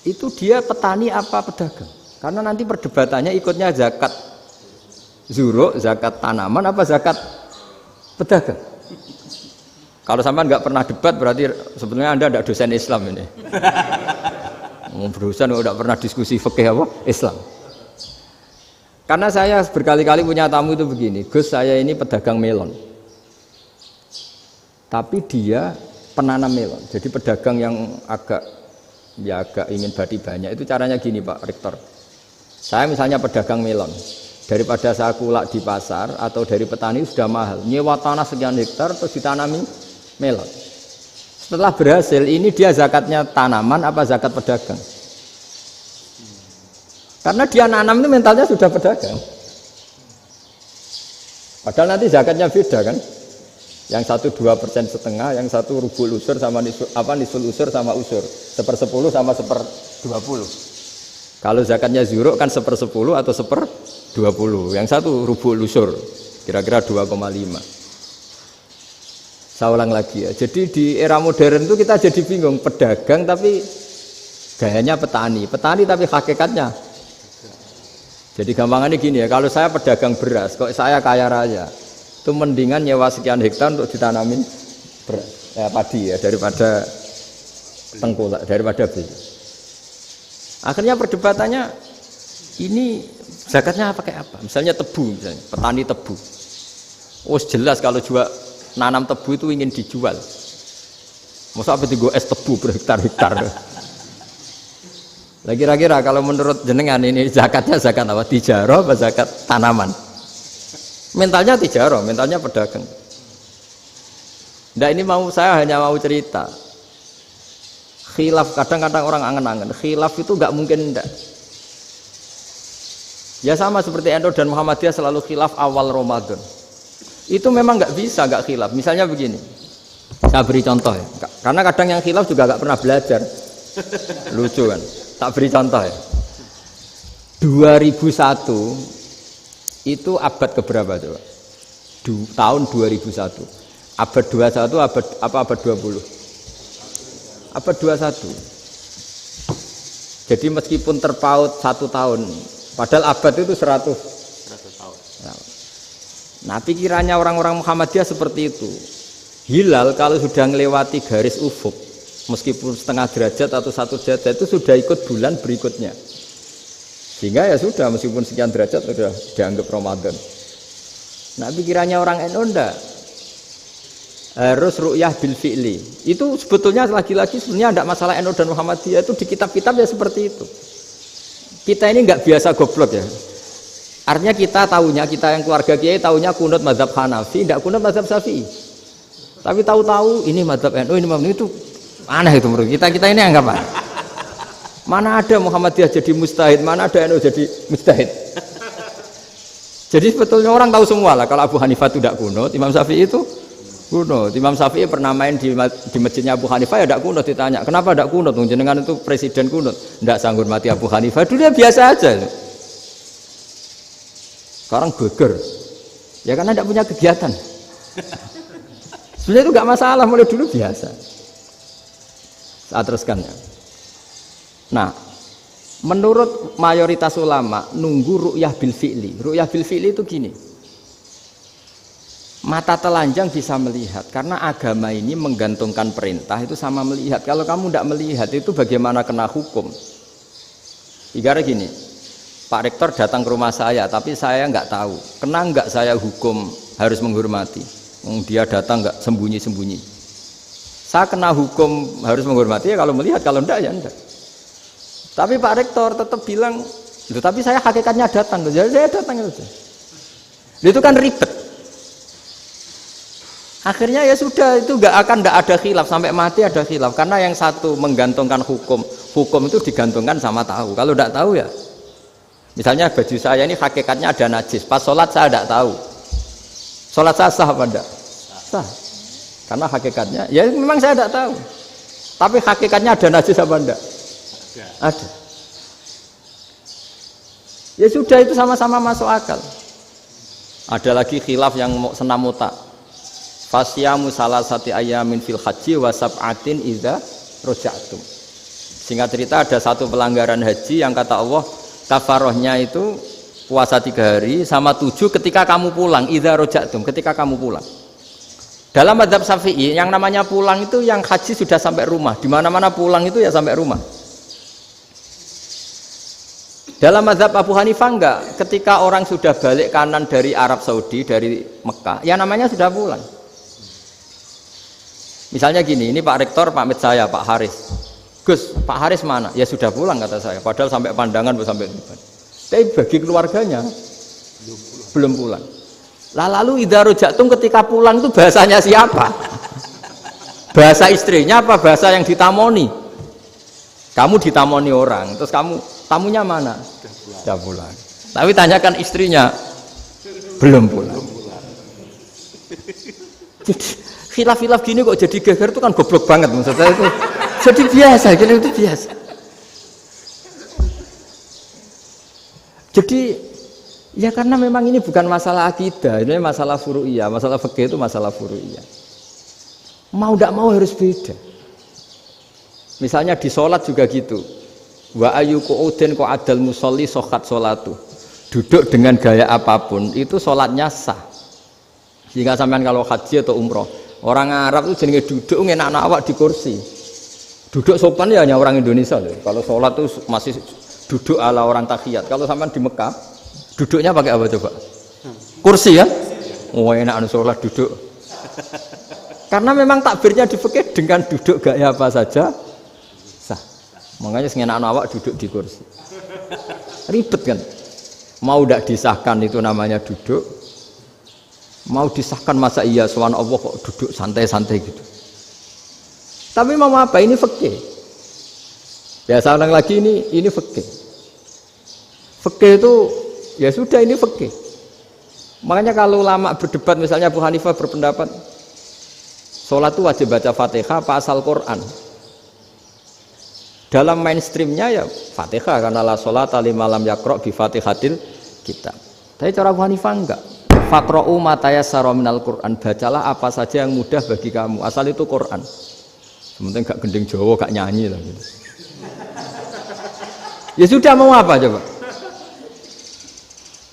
itu dia petani apa pedagang? Karena nanti perdebatannya ikutnya zakat zuruk, zakat tanaman apa zakat pedagang. Kalau sampean nggak pernah debat berarti sebenarnya Anda tidak dosen Islam ini. Dosen nggak pernah diskusi fikih apa Islam. Karena saya berkali-kali punya tamu itu begini, Gus saya ini pedagang melon, tapi dia penanam melon, jadi pedagang yang agak ingin badi banyak. Itu caranya gini Pak Rektor, saya misalnya pedagang melon, daripada saya kulak di pasar atau dari petani sudah mahal, nyewa tanah sekian hektar terus ditanami melon. Setelah berhasil ini dia zakatnya tanaman apa zakat pedagang? Karena dia nanam itu mentalnya sudah pedagang. Padahal nanti zakatnya beda kan. Yang 1 2,5%, yang 1 rubul usur sama nisul usur sama usur. 1/10 sama 1/20. Kalau zakatnya zuruk kan 1/10 atau 1/20. Yang 1 rubul usur, kira-kira 2,5. Saya ulang lagi ya. Jadi di era modern itu kita jadi bingung, pedagang tapi gayanya petani tapi hakikatnya. Jadi gampangannya gini ya, kalau saya pedagang beras, kok saya kaya raya, itu mendingan nyewa sekian hektar untuk ditanamin beras, padi ya, daripada tengkulak, daripada beli. Akhirnya perdebatannya, ini zakatnya pakai apa? Misalnya tebu, misalnya petani tebu. Oh jelas kalau jual nanam tebu itu ingin dijual. Masa apa itu es tebu berhektar-hektar? Lah kira-kira kalau menurut jenengan ini zakatnya zakat apa? Tijarah apa zakat tanaman? Mentalnya tijarah, mentalnya pedagang. Nah ini saya hanya mau cerita. Khilaf, kadang-kadang orang angen-angen. Khilaf itu nggak mungkin enggak. Ya sama seperti NU dan Muhammadiyah selalu khilaf awal Ramadan. Itu memang nggak bisa nggak khilaf. Misalnya begini, saya beri contoh ya. Karena kadang yang khilaf juga nggak pernah belajar. Lucu kan? Tak beri contoh ya. 2001 itu abad keberapa coba? Tahun 2001. Abad 21 abad 20? Abad 21. Jadi meskipun terpaut 1 tahun, padahal abad itu 100 tahun. Nah, pikirannya orang-orang Muhammadiyah seperti itu. Hilal kalau sudah melewati garis ufuk, meskipun setengah derajat atau 1 derajat itu sudah ikut bulan berikutnya, sehingga ya sudah meskipun sekian derajat sudah dianggap Ramadan. Nah pikirannya orang NU enggak, harus ru'yah bil fi'li. Itu sebetulnya lagi-lagi sebenarnya enggak masalah NU dan Muhammadiyah, itu di kitab-kitab ya seperti itu. Kita ini enggak biasa goblok ya, artinya kita yang keluarga kiai tahunya kunut mazhab Hanafi, enggak kunut mazhab Syafi'i, tapi tahu-tahu ini mazhab NU, ini mazhab itu aneh itu menurut kita ini anggap apa? Mana ada Muhammadiyah jadi mustahid, mana ada NU jadi mustahid. Jadi sebetulnya orang tahu semua lah kalau Abu Hanifah itu tidak kunut, Imam Syafi'i itu kunut. Imam Syafi'i pernah main di masjidnya Abu Hanifah ya tidak kunut, ditanya kenapa tidak kunut? Jenengan itu presiden kunut, tidak sanggup mati Abu Hanifah. Dulu dia biasa aja. Sekarang geger, ya karena tidak punya kegiatan. Sebenarnya itu nggak masalah, mulai dulu biasa. Saat teruskan ya. Nah, menurut mayoritas ulama nunggu ru'yah bil fi'li. Ru'yah bil fi'li itu gini. Mata telanjang bisa melihat karena agama ini menggantungkan perintah itu sama melihat. Kalau kamu tidak melihat itu bagaimana kena hukum? Ibaratnya gini, Pak Rektor datang ke rumah saya tapi saya nggak tahu. Kena nggak saya hukum harus menghormati? Dia datang nggak sembunyi-sembunyi. Saya kena hukum harus menghormati ya kalau melihat, kalau enggak ya enggak. Tapi Pak Rektor tetap bilang, tapi saya hakikatnya datang, jadi saya datang itu. Itu kan ribet. Akhirnya ya sudah, itu nggak ada khilaf sampai mati ada khilaf karena yang satu menggantungkan hukum itu digantungkan sama tahu. Kalau tidak tahu ya, misalnya baju saya ini hakikatnya ada najis, pas sholat saya tidak tahu. Sholat saya sah apa enggak? Sah. Karena hakikatnya, ya memang saya tidak tahu. Tapi hakikatnya ada najis apa enggak? Ada. Ya sudah, itu sama-sama masuk akal. Ada lagi khilaf yang senam otak. Fasyamu salasati ayamin fil haji wa sab'atin idza raja'tum. Singkat cerita ada satu pelanggaran haji yang kata Allah kafarohnya itu puasa 3 hari sama 7 ketika kamu pulang, idza raja'tum, ketika kamu pulang. Dalam mazhab Syafi'i yang namanya pulang itu yang haji sudah sampai rumah. Di mana-mana pulang itu ya sampai rumah. Dalam mazhab Abu Hanifah enggak, ketika orang sudah balik kanan dari Arab Saudi, dari Mekah, ya namanya sudah pulang. Misalnya gini, ini Pak Rektor pamit saya, Pak Haris. Gus, Pak Haris mana? Ya sudah pulang kata saya, padahal sampai Pandangan sampai Tuban. Tapi bagi keluarganya belum pulang. Lalu idza raja'tum ketika pulang itu bahasanya siapa? Bahasa istrinya apa bahasa yang ditamoni? Kamu ditamoni orang, terus tamunya mana? Sudah pulang. Tapi tanyakan istrinya, belum pulang. Jadi khilaf-khilaf gini kok jadi geger itu kan goblok banget maksudnya itu. Jadi biasa, gini itu biasa. Jadi ya karena memang ini bukan masalah akidah, ini masalah furu'iyah, masalah fikih itu masalah furu'iyah. Mau tidak mau harus beda. Misalnya di sholat juga gitu. Wa ayu qu'udin qu'adal musolli sokhat sholatu. Duduk dengan gaya apapun itu sholatnya sah. Sehingga sampean kalau haji atau umroh, orang Arab itu jenenge duduk ngenak awak di kursi. Duduk sopan ya hanya orang Indonesia loh. Kalau sholat itu masih duduk ala orang tahiyat. Kalau sampean di Mekah, duduknya pakai apa coba? Kursi ya? Oh enak sholat duduk. Karena memang takbirnya di fikih dengan duduk gaya apa saja sah. Makanya sengenak awak duduk di kursi. Ribet kan? Mau tidak disahkan itu namanya duduk. Mau disahkan masa iya sowan Allah kok duduk santai-santai gitu. Tapi mau apa? Ini fikih. Biasa orang lagi ini fikih. Fikih itu ya sudah ini fikih. Makanya kalau ulama berdebat misalnya Abu Hanifah berpendapat sholat itu wajib baca Fatihah apa asal Quran. Dalam mainstreamnya ya Fatihah karena la sholata liman lam yaqra bi Fatihatil kitab. Tapi cara Abu Hanifah enggak. Faqra'u ma tayassara minal Quran. Bacalah apa saja yang mudah bagi kamu. Asal itu Quran. Sementing gak gending Jawa, gak nyanyi lah gitu. Ya sudah mau apa coba?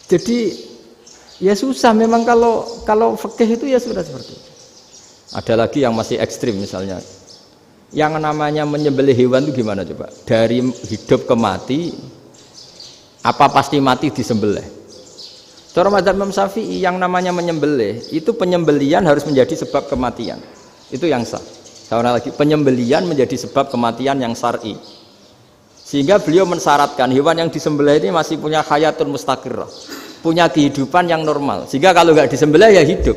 Jadi ya susah memang kalau fikih itu ya sudah seperti itu. Ada lagi yang masih ekstrim misalnya. Yang namanya menyembelih hewan itu gimana coba? Dari hidup ke mati, apa pasti mati disembelih? Cara mazhab Imam Syafi'i yang namanya menyembelih itu penyembelian harus menjadi sebab kematian. Itu yang sah. Karena lagi penyembelian menjadi sebab kematian yang syar'i. Sehingga beliau mensyaratkan hewan yang disembelih ini masih punya hayatun mustaqirrah, punya kehidupan yang normal. Sehingga kalau nggak disembelih ya hidup.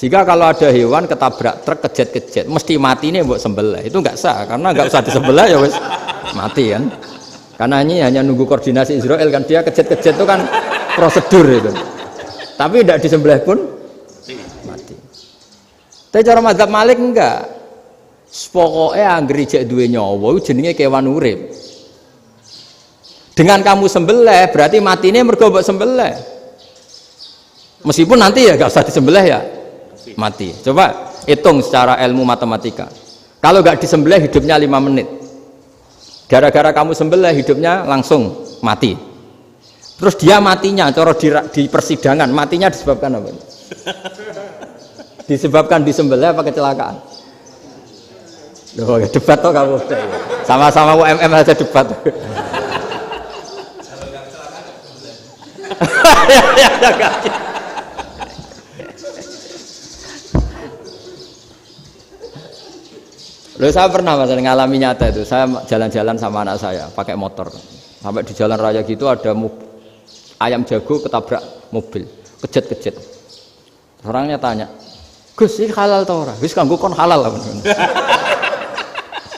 Sehingga kalau ada hewan ketabrak truk kejet-kejet, mesti mati nih buat sembelih. Itu nggak sah, karena nggak usah disembelih ya wes mati kan. Karena ini hanya nunggu koordinasi Israel kan, dia kejet-kejet itu kan prosedur itu. Tapi tidak disembelih pun mati. Tapi cara mazhab Malik enggak. Pokoknya anggere jek duwe nyawa jenenge kewan urip. Dengan kamu sembelih berarti matine mergo mbok sembelih. Meskipun nanti ya nggak usah disembelih ya mati. Coba hitung secara ilmu matematika. Kalau nggak disembelih hidupnya 5 menit. Gara-gara kamu sembelih hidupnya langsung mati. Terus dia matinya, cara di persidangan matinya disebabkan apa? Disebabkan disembelih apa kecelakaan? Loh, ya debat toh kamu. Sama-sama UMM aja debat. Loh, saya pernah mas ngalami nyata itu. Saya jalan-jalan sama anak saya pakai motor. Sampai di jalan raya gitu ada ayam jago ketabrak mobil, kejet-kejet. Orangnya tanya, Gus ini halal tau ora? Wis kanggo kon halal lah.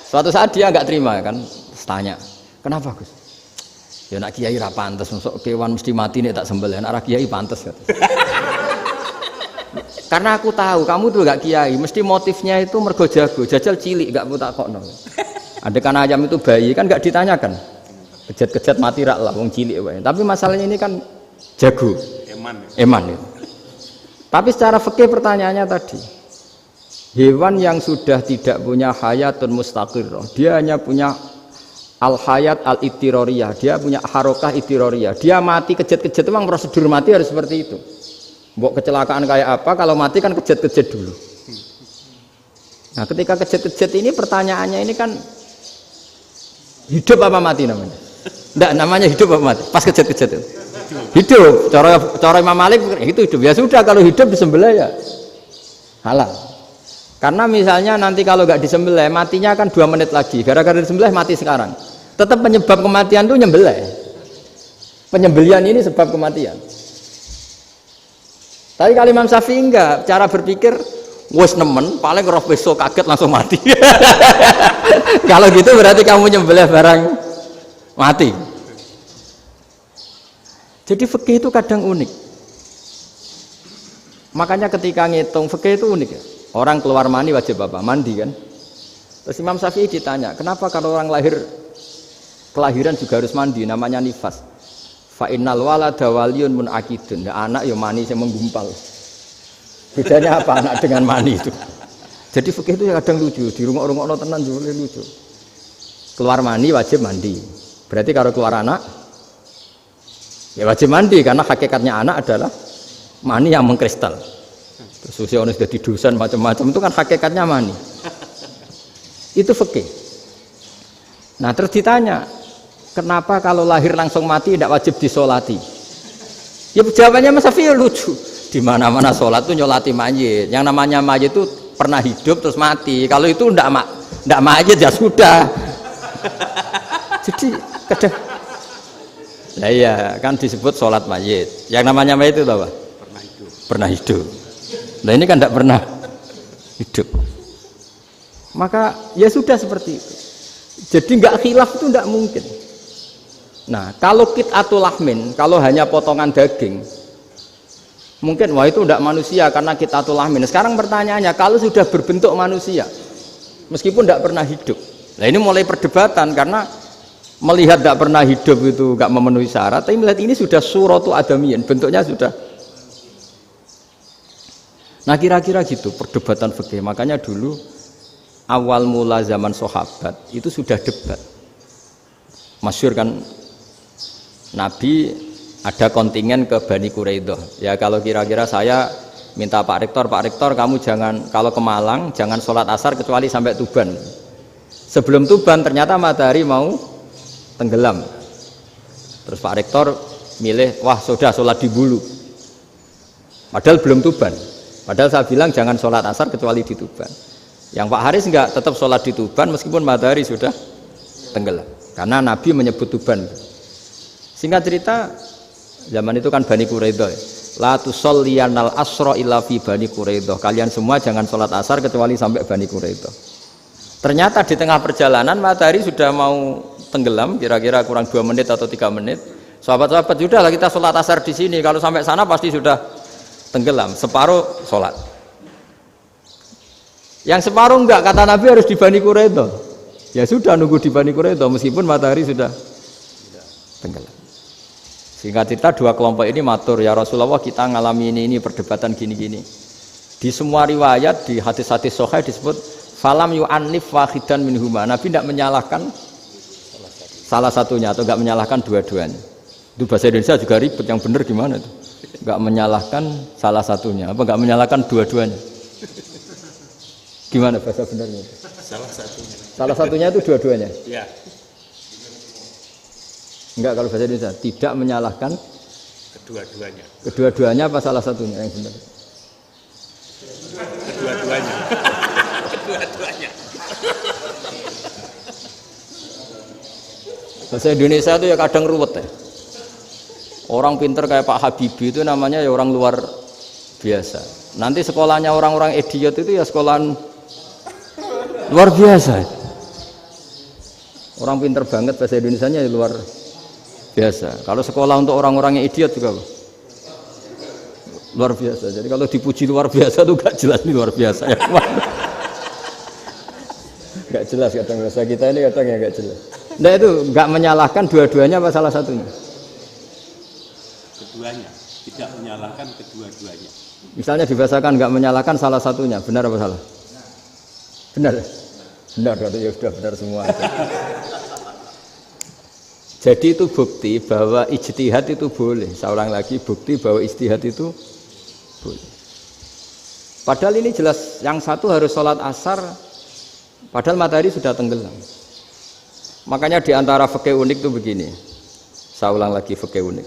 Suatu saat dia nggak terima kan, tanya, kenapa Gus? Ya nak kiai ra pantes, masuk kewan mesti mati nih tak sembelih. Nak kiai pantes kan? Karena aku tahu kamu tuh gak kiai, mesti motifnya itu mergo jago, jajal cilik gak putak kokno. Ada kan ayam itu bayi kan gak ditanyakan, kejet-kejet mati rak lah, wong cilik wae. Tapi masalahnya ini kan jago, eman itu. Tapi secara fikih pertanyaannya tadi, hewan yang sudah tidak punya hayatun mustaqirrah, dia hanya punya al hayat al ittiroriyah, dia punya harokah ittiroriyah, dia mati kejet-kejet memang prosedur mati harus seperti itu. Mbok kecelakaan kayak apa, kalau mati kan kejet-kejet dulu. Nah ketika kejet-kejet ini pertanyaannya ini kan hidup apa mati namanya? Enggak, namanya hidup apa mati? Pas kejet-kejet itu hidup. Cara Imam Malik itu hidup. Ya sudah, kalau hidup disembelih ya halal. Karena misalnya nanti kalau nggak disembelih matinya kan 2 menit lagi, gara-gara disembelih mati sekarang. Tetap penyebab kematian itu nyembelih. Penyembelian ini sebab kematian. Tapi kalau Imam Syafi'i enggak, cara berpikir wes nemen, paling roh besok kaget langsung mati. Kalau gitu berarti kamu nyembelih barang mati. Jadi fikih itu kadang unik. Makanya ketika ngitung fikih itu unik ya. Orang keluar mani wajib apa? Mandi kan. Terus Imam Syafi'i ditanya, kenapa kalau orang kelahiran juga harus mandi? Namanya nifas. Fa innal walada waliyun munakidun. Ya, anak ya mani yang menggumpal. Bedanya apa anak dengan mani itu? Jadi fikih itu kadang lucu, di rungok-rungokno tenan juga lucu. Keluar mani wajib mandi. Berarti kalau keluar anak ya wajib mandi karena hakikatnya anak adalah mani yang mengkristal. Terus usia sudah di dosen macam-macam itu kan hakikatnya mani. Itu fikih. Nah, terus ditanya, kenapa kalau lahir langsung mati tidak wajib disolati? Ya jawabannya Mas Syafi'i lucu. Di mana-mana sholat itu nyolati mayit. Yang namanya mayit itu pernah hidup terus mati. Kalau itu ndak mayit ya sudah. Jadi kadang, nah iya kan disebut sholat mayit. Yang namanya mayit itu apa? Pernah hidup. Nah ini kan ndak pernah hidup. Maka ya sudah seperti itu. Jadi nggak khilaf itu ndak mungkin. Nah, kalau qit'atul lahmin, kalau hanya potongan daging, mungkin wah itu tidak manusia karena qit'atul lahmin. Sekarang pertanyaannya, kalau sudah berbentuk manusia, meskipun tidak pernah hidup, nah ini mulai perdebatan karena melihat tidak pernah hidup itu nggak memenuhi syarat, tapi melihat ini sudah suratu adamiyin, bentuknya sudah. Nah kira-kira gitu perdebatan fikih. Makanya dulu awal mula zaman sahabat itu sudah debat. Masyhur kan. Nabi ada kontingen ke Bani Quraidah. Ya kalau kira-kira saya minta Pak Rektor kamu jangan kalau ke Malang jangan sholat asar kecuali sampai Tuban. Sebelum Tuban ternyata matahari mau tenggelam. Terus Pak Rektor milih, wah sudah sholat di Bulu. Padahal belum Tuban. Padahal saya bilang jangan sholat asar kecuali di Tuban. Yang Pak Haris enggak, tetap sholat di Tuban meskipun matahari sudah tenggelam. Karena Nabi menyebut Tuban. Singkat cerita, zaman itu kan Bani Quraidah. la tusolliyanal asra illa fi Bani Quraidah. Kalian semua jangan sholat asar kecuali sampai Bani Quraidah. Ternyata di tengah perjalanan matahari sudah mau tenggelam, kira-kira kurang 2 menit atau 3 menit. Sahabat-sahabat, sudahlah kita sholat asar di sini. Kalau sampai sana pasti sudah tenggelam. Separuh sholat. Yang separuh enggak, kata Nabi harus di Bani Quraidah. Ya sudah nunggu di Bani Quraidah meskipun matahari sudah tenggelam. Singkat cerita, 2 kelompok ini matur, ya Rasulullah kita ngalami ini perdebatan gini-gini. Di semua riwayat, di hadis-hadis sahih disebut falam yu'annif wahidan minhuma. Nabi tidak menyalahkan salah satunya atau enggak menyalahkan dua-duanya. Itu bahasa Indonesia juga ribet, yang benar gimana itu? Enggak menyalahkan salah satunya, apa enggak menyalahkan dua-duanya? Gimana bahasa benarnya? Salah satunya. Salah satunya itu dua-duanya? Ya. Enggak, kalau bahasa Indonesia tidak menyalahkan Kedua-duanya. kedua-duanya apa salah satunya yang benar? Kedua-duanya. Kedua-duanya. Bahasa Indonesia itu ya kadang ruwet ya. Orang pinter kayak Pak Habibie itu namanya ya orang luar biasa. Nanti sekolahnya orang-orang idiot itu ya sekolahan luar biasa. Orang pinter banget bahasa Indonesianya ya luar biasa. Kalau sekolah untuk orang-orang yang idiot juga luar biasa. Jadi kalau dipuji luar biasa tuh gak jelas nih luar biasa ya. Gak jelas kadang bahasa kita ini kadang ya gak jelas. Nah itu gak menyalahkan dua-duanya apa salah satunya? Keduanya. Tidak menyalahkan kedua-duanya. Misalnya dibahasakan gak menyalahkan salah satunya, benar apa salah? Benar. Benar, ya sudah benar semua. Jadi itu bukti bahwa ijtihad itu boleh. Saya ulang lagi, bukti bahwa ijtihad itu boleh. Padahal ini jelas yang satu harus sholat asar, padahal matahari sudah tenggelam. Makanya di antara fikih unik itu begini. Saya ulang lagi fikih unik.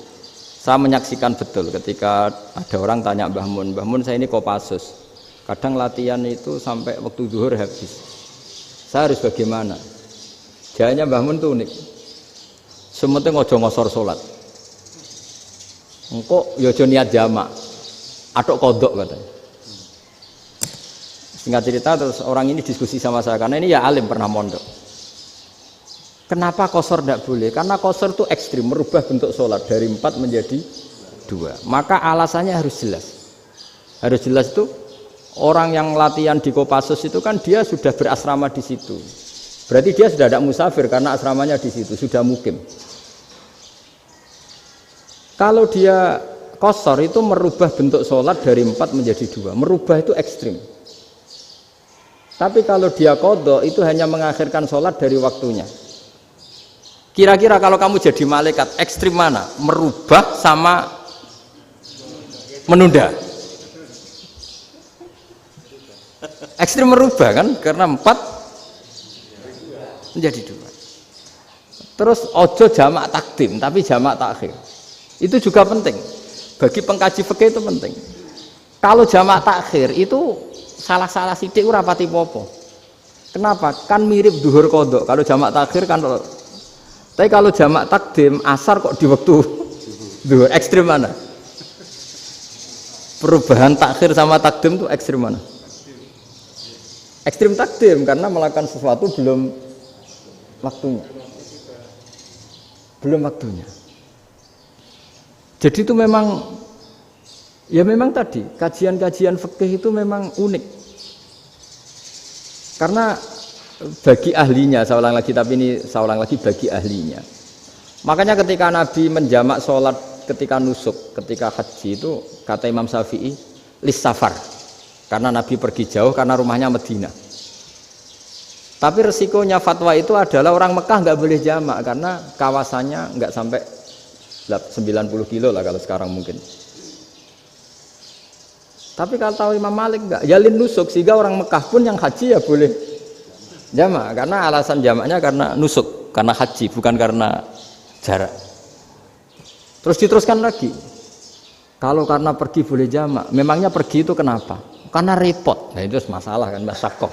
Saya menyaksikan betul ketika ada orang tanya Mbah Mun saya ini Kopassus. Kadang latihan itu sampai waktu zuhur habis. Saya harus bagaimana? Jawabnya Mbah Mun itu unik. Sementing ojo ngosor sholat. Engkau ya ojo niat jamak. Atok kodok katanya. Singkat cerita terus orang ini diskusi sama saya karena ini ya alim pernah mondok. Kenapa qashar tidak boleh? Karena qashar itu ekstrim, merubah bentuk sholat dari 4 menjadi 2. Maka alasannya harus jelas. Harus jelas itu orang yang latihan di Kopassus itu kan dia sudah berasrama di situ. Berarti dia sudah tidak musafir karena asramanya di situ, sudah mukim. Kalau dia qashar itu merubah bentuk sholat dari 4 menjadi 2. Merubah itu ekstrim. Tapi kalau dia qadha itu hanya mengakhirkan sholat dari waktunya. Kira-kira kalau kamu jadi malaikat, ekstrim mana? Merubah sama menunda? Ekstrim merubah kan? Karena 4 menjadi 2. Terus ojo jamak takdim, tapi jamak takhir. Itu juga penting. Bagi pengkaji fikih itu penting. Kalau jamak takhir itu salah-salah sidik ora pati popo. Kenapa? Kan mirip duhur kodok. Kalau jamak takhir kan. Tapi kalau jamak takdim asar kok di waktu duhur, ekstrim mana? Perubahan takhir sama takdim itu ekstrim mana? Ekstrim takdim karena melakukan sesuatu belum waktunya. Belum waktunya. Jadi itu memang ya memang tadi kajian-kajian fikih itu memang unik. Karena bagi ahlinya, saya ulang lagi tapi ini saya ulang lagi bagi ahlinya. Makanya ketika Nabi menjamak sholat ketika nusuk, ketika haji itu kata Imam Syafi'i lis safar. Karena Nabi pergi jauh karena rumahnya Madinah. Tapi resikonya fatwa itu adalah orang Mekah nggak boleh jamak karena kawasannya nggak sampai 90 kilo lah kalau sekarang mungkin. Tapi kalau tahu Imam Malik nggak, yalin nusuk sehingga orang Mekah pun yang haji ya boleh jamak karena alasan jamaknya karena nusuk, karena haji bukan karena jarak. Terus diteruskan lagi. Kalau karena pergi boleh jamak, memangnya pergi itu kenapa? Karena repot. Nah itu masalah kan masyakoh.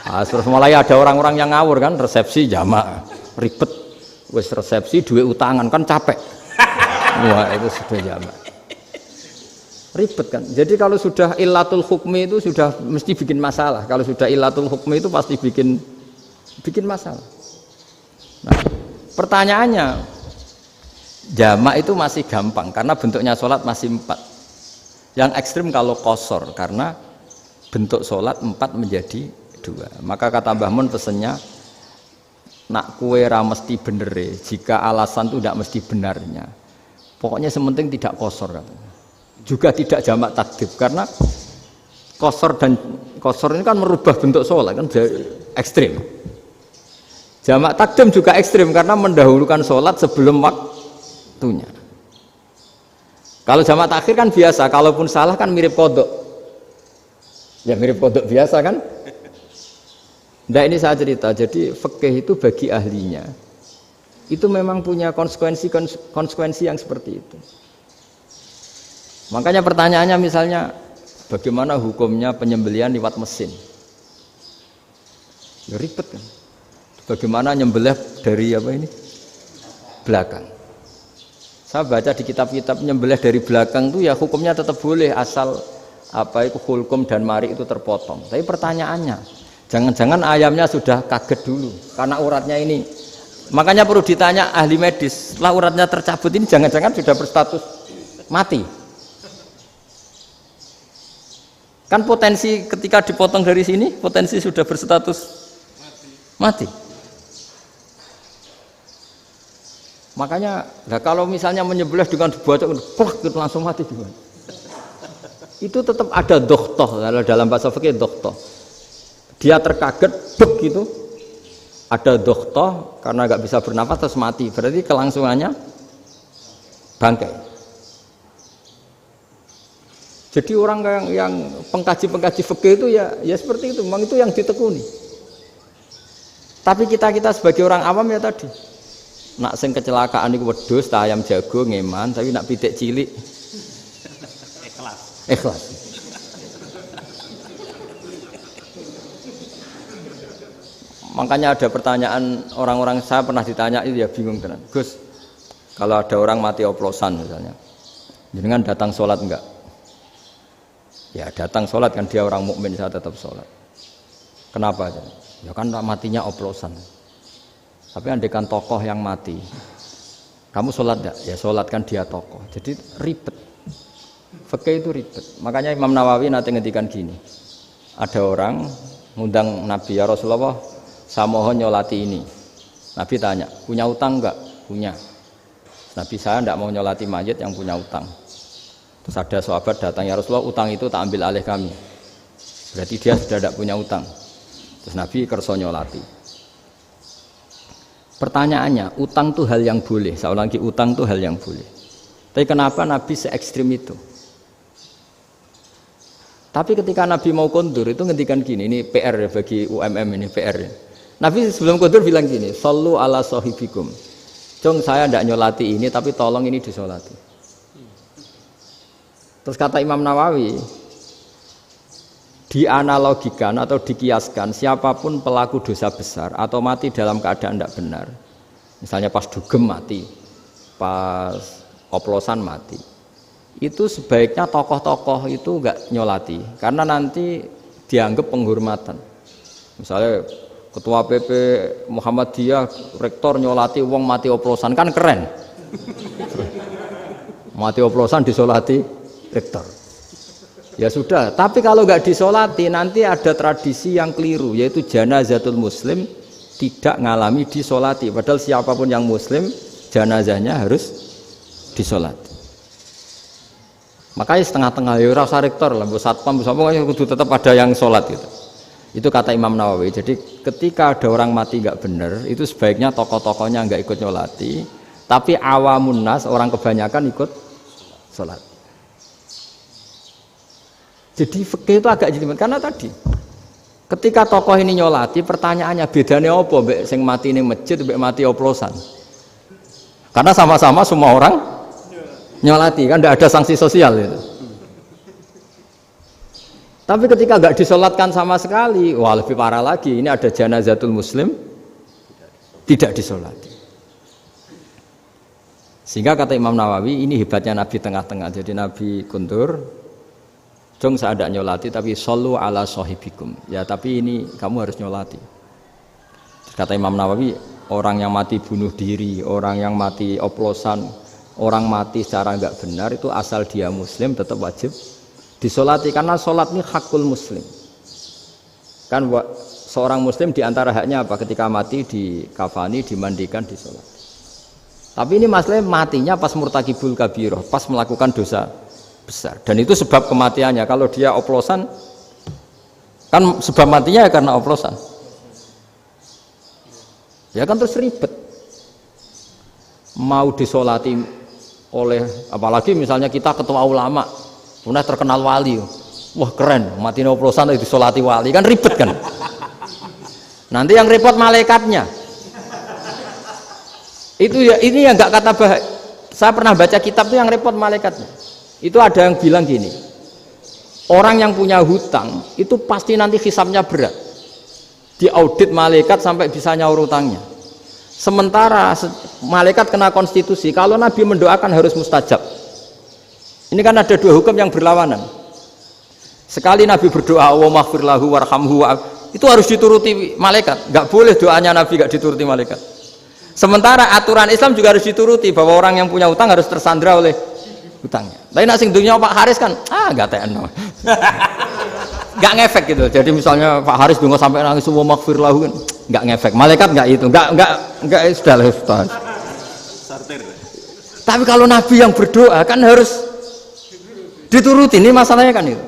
Nah, terus mulai ada orang-orang yang ngawur kan resepsi jamak, ribet. Wes resepsi duit utangan kan capek. Wah, itu sudah jamak. Ribet kan. Jadi kalau sudah illatul hukmi itu sudah mesti bikin masalah. Kalau sudah illatul hukmi itu pasti bikin masalah. Nah, pertanyaannya, jamak itu masih gampang karena bentuknya sholat masih 4. Yang ekstrim kalau qasar karena bentuk sholat 4 menjadi 2. Maka kata Mbah Mun pesennya, nak kue ra mesti benere, jika alasan itu tidak mesti benarnya. Pokoknya sementing tidak qasar katanya. Juga tidak jamak takdim karena qasar ini kan merubah bentuk sholat kan ekstrim. Jamak takdim juga ekstrim karena mendahulukan sholat sebelum waktunya. Kalau jamak takhir kan biasa, kalaupun salah kan mirip kodok. Ya mirip kodok biasa kan. Nah ini saya cerita, jadi fikih itu bagi ahlinya itu memang punya konsekuensi yang seperti itu. Makanya pertanyaannya misalnya bagaimana hukumnya penyembelihan lewat mesin? Ya ribet kan. Bagaimana nyembelih dari apa ini? Belakang. Saya baca di kitab-kitab nyembelih dari belakang itu ya hukumnya tetap boleh asal apa itu hulkum dan mari itu terpotong. Tapi pertanyaannya, jangan-jangan ayamnya sudah kaget dulu karena uratnya ini. Makanya perlu ditanya ahli medis, setelah uratnya tercabut ini jangan-jangan sudah berstatus mati. Kan potensi ketika dipotong dari sini, potensi sudah berstatus mati. Makanya, nah kalau misalnya menyembelih dengan dibacok, plak gitu langsung mati gimana? Itu tetap ada dokhtoh, kalau dalam bahasa fikih dokhtoh. Dia terkaget, begitu, ada dokhtoh karena nggak bisa bernafas terus mati. Berarti kelangsungannya bangkai. Jadi orang yang pengkaji fikih itu ya seperti itu, memang itu yang ditekuni. Tapi kita sebagai orang awam ya tadi, nak sing kecelakaan itu wedhus, ayam jago ngeman, tapi nak pitik cilik ikhlas. Makanya ada pertanyaan orang-orang, saya pernah ditanya itu ya bingung tenan. Gus, kalau ada orang mati oplosan misalnya, jenengan datang sholat enggak? Ya datang sholat kan dia orang mukmin, saya tetap sholat. Kenapa? Ya kan matinya oplosan. Tapi andaikan tokoh yang mati, kamu sholat enggak? Ya sholat kan dia tokoh. Jadi ribet. Fikih itu ribet. Makanya Imam Nawawi nanti ngendikan gini. Ada orang ngundang Nabi, ya Rasulullah, saya mohon nyolati ini. Nabi tanya, punya utang enggak? Punya. Nabi, saya enggak mau nyolati mayit yang punya utang. Terus ada sahabat datang, ya Rasulullah, utang itu tak ambil alih kami. Berarti dia sudah tidak punya utang. Terus Nabi kerso nyolati. Pertanyaannya, utang itu hal yang boleh. Saya ulangi, utang itu hal yang boleh. Tapi kenapa Nabi se-ekstrim itu? Tapi ketika Nabi mau kondur itu ngendikan gini, ini PR ya bagi UMM ini PR ya. Nabi sebelum kondur bilang gini, sallu ala sahibikum. Jong saya tidak nyolati ini, tapi tolong ini disolati. Terus kata Imam Nawawi, dianalogikan atau dikiaskan siapapun pelaku dosa besar atau mati dalam keadaan tidak benar, misalnya pas dugem mati, pas oplosan mati, itu sebaiknya tokoh-tokoh itu enggak nyolati karena nanti dianggap penghormatan. Misalnya ketua PP Muhammadiyah rektor nyolati wong mati oplosan kan keren. Mati oplosan disolati rektor. Ya sudah, tapi kalau nggak disolati nanti ada tradisi yang keliru, yaitu janazatul muslim tidak ngalami disolati. Padahal siapapun yang muslim janazahnya harus disolati. Makanya setengah-tengah ya rasa rektor lah, satpam semuanya kudu tetap ada yang sholat gitu. Itu kata Imam Nawawi. Jadi ketika ada orang mati nggak benar, itu sebaiknya tokoh-tokohnya nggak ikut nyolati, tapi awamun nas, orang kebanyakan ikut sholat. Jadi fikih itu agak jelimet karena tadi ketika tokoh ini nyolati, pertanyaannya bedanya apa mbek sing mati ning masjid mbek mati oplosan? Karena sama-sama semua orang nyolati kan tidak ada sanksi sosial itu. Tapi ketika nggak disolatkan sama sekali, wah lebih parah lagi. Ini ada janazatul muslim tidak disolati. Sehingga kata Imam Nawawi ini hebatnya Nabi tengah-tengah. Jadi Nabi kundur, jong saya ada nyolati tapi shollu ala sahibikum. Ya tapi ini kamu harus nyolati. Kata Imam Nawawi, orang yang mati bunuh diri, orang yang mati oplosan, orang mati secara enggak benar itu asal dia muslim tetap wajib disolati karena sholat ini hakul muslim. Kan seorang muslim diantara haknya apa? Ketika mati dikafani, dimandikan, disolati. Tapi ini masalahnya matinya pas murtakibul kabiroh, pas melakukan dosa besar. Dan itu sebab kematiannya. Kalau dia oplosan, kan sebab matinya ya karena oplosan. Ya kan terus ribet. Mau disolati oleh, apalagi misalnya kita ketua ulama, punya terkenal wali. Wah keren, mati oplosan itu disolati wali, kan ribet kan. Nanti yang repot malaikatnya. Itu ya, ini yang nggak kata bahaya. Saya pernah baca kitab tuh yang repot malaikatnya. Itu ada yang bilang gini, orang yang punya hutang itu pasti nanti hisabnya berat, diaudit malaikat sampai bisa nyaur hutangnya. Sementara malaikat kena konstitusi, kalau Nabi mendoakan harus mustajab. Ini kan ada dua hukum yang berlawanan. Sekali Nabi berdoa Allahumma ighfir lahu warhamhu, itu harus dituruti malaikat. Nggak boleh doanya Nabi nggak dituruti malaikat. Sementara aturan Islam juga harus dituruti bahwa orang yang punya hutang harus tersandra oleh hutangnya. Tapi nak sing dunia Pak Haris kan, nggak TN, nggak ngefek gitu. Jadi misalnya Pak Haris dungo sampai nangis semua maghfir lahu kan, nggak ngefek. Malaikat nggak itu, nggak sudah lah. Tapi kalau Nabi yang berdoa kan harus dituruti. Ini masalahnya kan itu.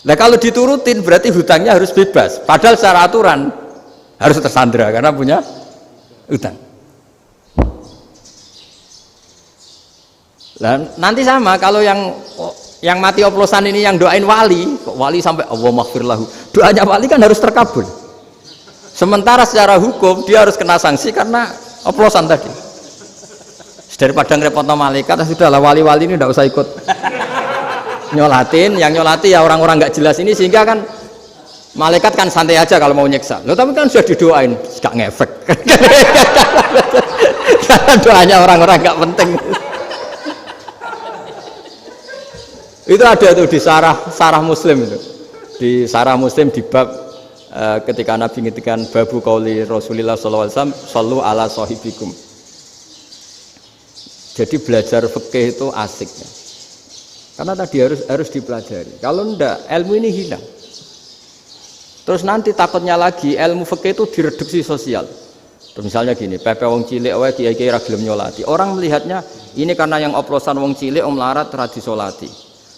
Nah kalau diturutin berarti hutangnya harus bebas. Padahal secara aturan harus tersandra karena punya hutang. Dan nanti sama kalau yang mati oplosan ini yang doain wali, kok wali sampai Allahumma ighfir lahu. Doanya wali kan harus terkabul. Sementara secara hukum dia harus kena sanksi karena oplosan tadi. Daripada ngerepotno malaikat, sudahlah wali-wali ini tidak usah ikut nyolatin. Yang nyolati ya orang-orang nggak jelas ini, sehingga kan malaikat kan santai aja kalau mau nyiksa. Loh, tapi kan sudah didoain, gak ngefek. Karena doanya orang-orang gak penting. Itu ada tuh di sarah Muslim itu. Di sarah Muslim di bab ketika Nabi ngintikan babu qauli Rasulullah sallallahu alaihi wasallam shallu ala sahibikum. Jadi belajar fikih itu asik ya. Karena tadi harus dipelajari. Kalau enggak ilmu ini hilang. Terus nanti takutnya lagi ilmu fikih itu direduksi sosial. Terus misalnya gini, pepe wong cilik wae kiai-kiai ra gelem nyolati. Orang melihatnya ini karena yang oplosan wong cilik om larat ra disolati.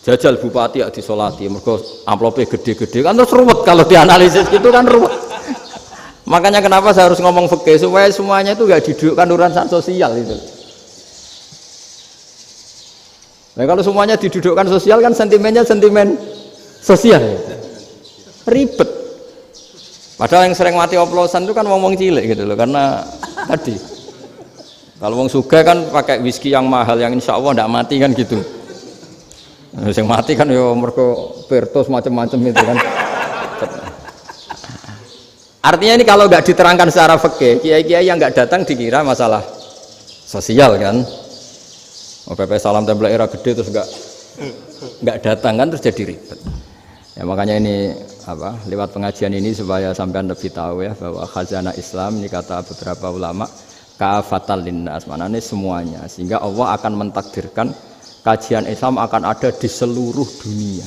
Jajal bupati ya disolati, mergo amplope gede-gede. Kan terus ruwet kalau dianalisis gitu kan ruwet. Makanya kenapa saya harus ngomong fikih supaya semuanya itu enggak didudukkan urusan sosial itu. Nah kalau semuanya didudukkan sosial kan sentimennya sentimen sosial. Ribet. Padahal yang sering mati oplosan itu kan wong cilik gitu loh, karena tadi kalau wong sugih kan pakai whisky yang mahal yang insya Allah tidak mati kan gitu. Yang mati kan ya mergo Pertos macam-macam itu kan. Artinya ini kalau nggak diterangkan secara fikih, kiai-kiai yang nggak datang dikira masalah sosial kan. PP salam tempel era gede terus nggak datang kan terus jadi ribet. Ya makanya ini lewat pengajian ini supaya sampean lebih tahu ya bahwa khazanah Islam ini kata beberapa ulama kafatal linnas, maknanya semuanya, sehingga Allah akan mentakdirkan kajian Islam akan ada di seluruh dunia.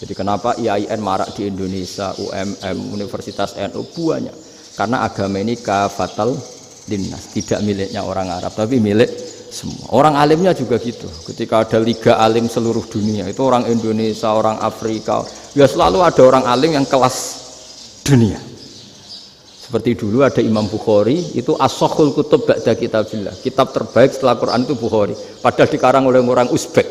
Jadi kenapa IAIN marak di Indonesia, UMM, Universitas NU banyak, karena agama ini kafatal linnas, tidak miliknya orang Arab tapi milik semua. Orang alimnya juga gitu. Ketika ada liga alim seluruh dunia, itu orang Indonesia, orang Afrika, ya selalu ada orang alim yang kelas dunia. Seperti dulu ada Imam Bukhari, itu as-sahhul kutub ba'da kitabillah. Kitab terbaik setelah Quran itu Bukhari. Padahal dikarang oleh orang Uzbek.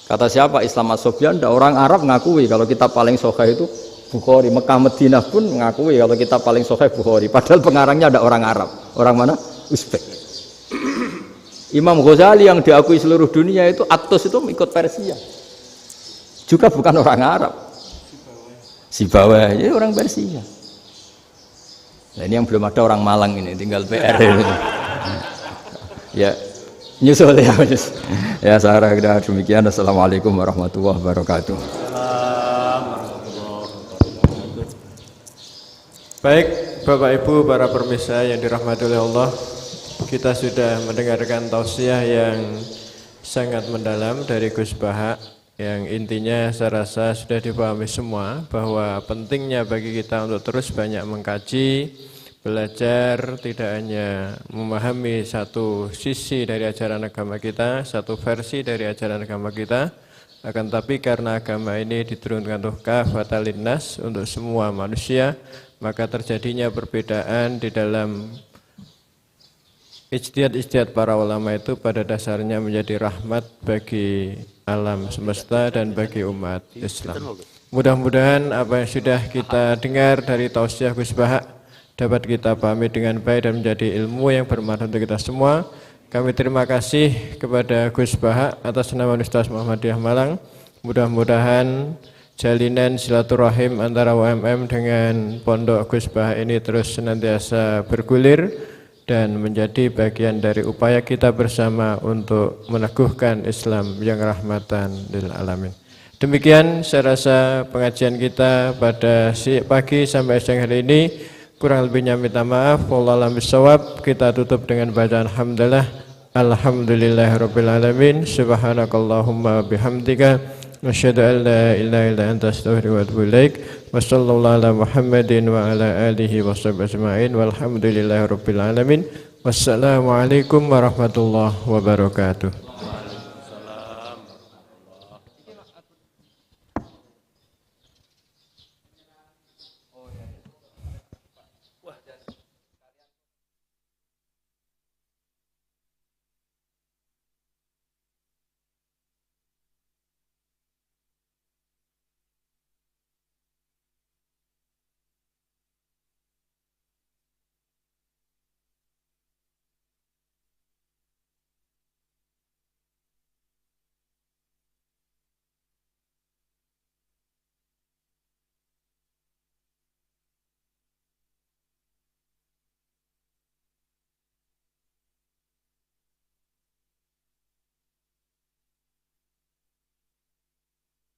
Kata siapa? Islam As-Sobyan, orang Arab ngakui kalau kitab paling sahih itu Bukhari. Mekah Madinah pun ngakui kalau kitab paling sahih Bukhari. Padahal pengarangnya ada orang Arab. Orang mana? Uzbek. Imam Ghazali yang diakui seluruh dunia itu Atos itu ikut Persia, juga bukan orang Arab. Sibawayh ini orang Persia. Nah, ini yang belum ada orang Malang ini, tinggal PR. Ya, nyusul ya. Ya, saya kira demikian. Assalamualaikum warahmatullahi wabarakatuh. Baik, Bapak Ibu, para pemirsa yang dirahmati oleh Allah, kita sudah mendengarkan tausiah yang sangat mendalam dari Gus Baha, yang intinya saya rasa sudah dipahami semua bahwa pentingnya bagi kita untuk terus banyak mengkaji, belajar, tidak hanya memahami satu sisi dari ajaran agama kita, satu versi dari ajaran agama kita, akan tapi karena agama ini diturunkan untuk kafatan linnas, untuk semua manusia, maka terjadinya perbedaan di dalam ijtihad para ulama itu pada dasarnya menjadi rahmat bagi alam semesta dan bagi umat Islam. Mudah-mudahan apa yang sudah kita dengar dari tausiah Gus Baha dapat kita pahami dengan baik dan menjadi ilmu yang bermanfaat untuk kita semua. Kami terima kasih kepada Gus Baha atas nama Universitas Muhammadiyah Malang. Mudah-mudahan jalinan silaturahim antara UMM dengan Pondok Gus Baha ini terus senantiasa bergulir dan menjadi bagian dari upaya kita bersama untuk meneguhkan Islam yang rahmatan lil alamin. Demikian saya rasa pengajian kita pada pagi sampai siang hari ini. Kurang lebihnya minta maaf. Wallahu a'lam bishawab. Kita tutup dengan bacaan alhamdulillah. Alhamdulillahirabbil alamin. Subhanakallahumma bihamdika asyhadu an la ilaha illa anta astaghfiruka wa atubu ilaik. Wa sallallahu ala Muhammadin wa ala alihi wa sahbihi ajma'in. Walhamdulillahirabbil alamin. Wassalamualaikum warahmatullahi wabarakatuh.